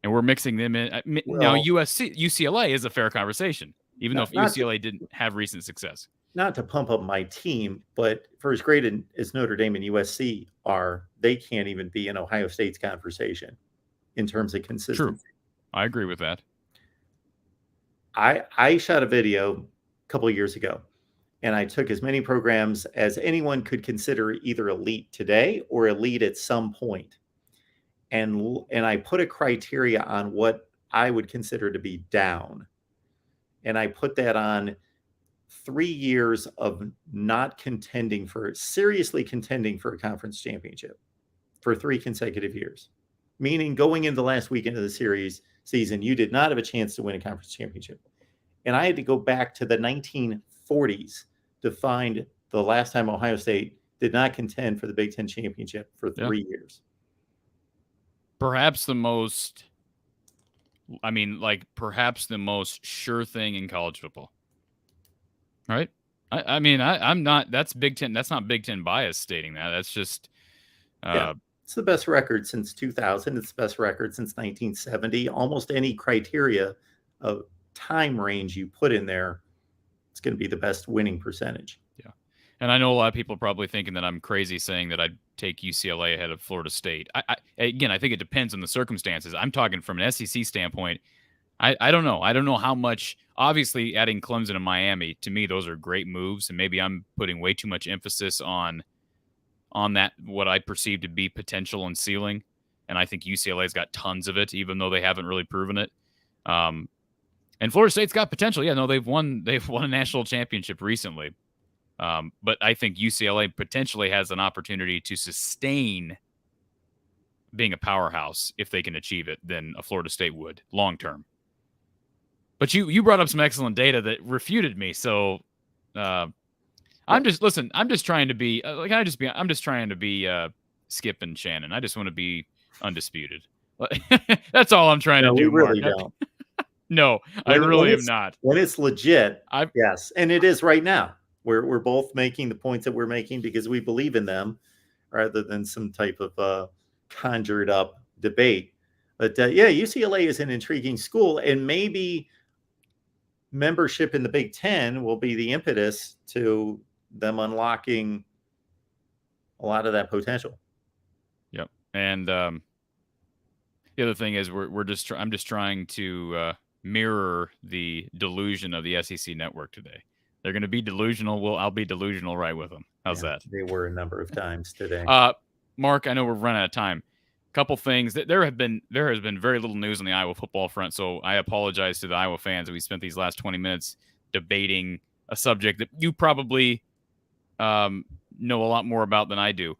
And we're mixing them in. Now, UCLA is a fair conversation, even though UCLA didn't have recent success. Not to pump up my team, but for as great as Notre Dame and USC are, they can't even be in Ohio State's conversation in terms of consistency. True. I agree with that. I shot a video a couple of years ago, and I took as many programs as anyone could consider either elite today or elite at some point. And I put a criteria on what I would consider to be down. And I put that on 3 years of not seriously contending for a conference championship for 3 consecutive years. Meaning going into the last weekend of the season, you did not have a chance to win a conference championship. And I had to go back to the 1940s to find the last time Ohio State did not contend for the Big Ten championship for 3 years. Perhaps the most sure thing in college football. Right? I'm not, that's Big Ten. That's not Big Ten bias stating that. That's just, it's the best record since 2000. It's the best record since 1970. Almost any criteria of time range you put in there, it's going to be the best winning percentage. Yeah. And I know a lot of people are probably thinking that I'm crazy saying that I'd take UCLA ahead of Florida State. Again, I think it depends on the circumstances. I'm talking from an SEC standpoint. I don't know. I don't know how much. Obviously, adding Clemson and Miami, to me, those are great moves. And maybe I'm putting way too much emphasis on that, what I perceive to be potential and ceiling. And I think UCLA's got tons of it, even though they haven't really proven it. And Florida State's got potential. Yeah, no, they've won a national championship recently. But I think UCLA potentially has an opportunity to sustain being a powerhouse if they can achieve it than a Florida State would long term. But you brought up some excellent data that refuted me. So I'm just trying to be I'm just trying to be Skip and Shannon. I just want to be undisputed. That's all I'm trying to do. We really Mark. don't. No, I really am not. When it's legit, yes, and it is right now. We're both making the points that we're making because we believe in them, rather than some type of conjured up debate. But UCLA is an intriguing school, and maybe membership in the Big Ten will be the impetus to them unlocking a lot of that potential. Yep. And the other thing is I'm just trying to mirror the delusion of the SEC network today. They're going to be delusional. I'll be delusional right with them. How's that? They were a number of times today. Mark, I know we're running out of time. Couple things that there has been very little news on the Iowa football front, so I apologize to the Iowa fans that we spent these last 20 minutes debating a subject that you probably know a lot more about than I do.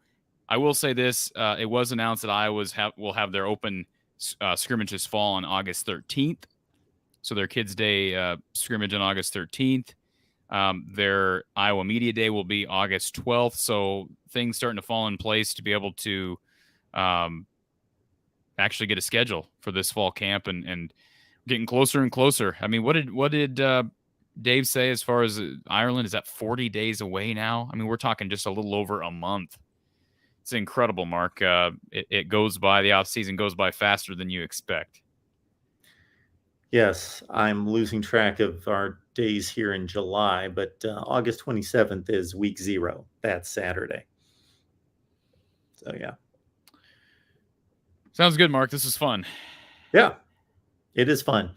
I will say this: it was announced that Iowa will have their open scrimmages fall on August 13th, so their Kids Day scrimmage on August 13th. Their Iowa Media Day will be August 12th, so things starting to fall in place to be able to actually get a schedule for this fall camp and getting closer and closer. I mean, what did Dave say as far as Ireland? Is that 40 days away now? I mean, we're talking just a little over a month. It's incredible, Mark. It goes by, the off season goes by faster than you expect. Yes, I'm losing track of our days here in July, but August 27th is week 0. That's Saturday. So, yeah. Sounds good, Mark. This is fun. Yeah, it is fun.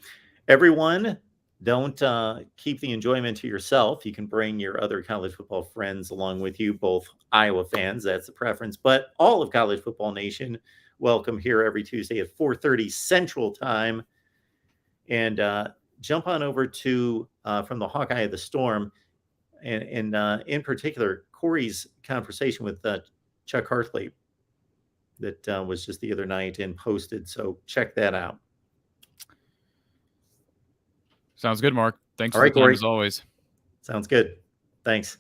Everyone, don't keep the enjoyment to yourself. You can bring your other college football friends along with you, both Iowa fans, that's the preference, but all of College Football Nation, welcome here every Tuesday at 4:30 Central Time. And jump on over to from the Hawkeye of the Storm, and in particular, Corey's conversation with Chuck Hartley that was just the other night and posted. So check that out. Sounds good, Mark. Thanks All for right, the time Corey. as always. Sounds good. Thanks.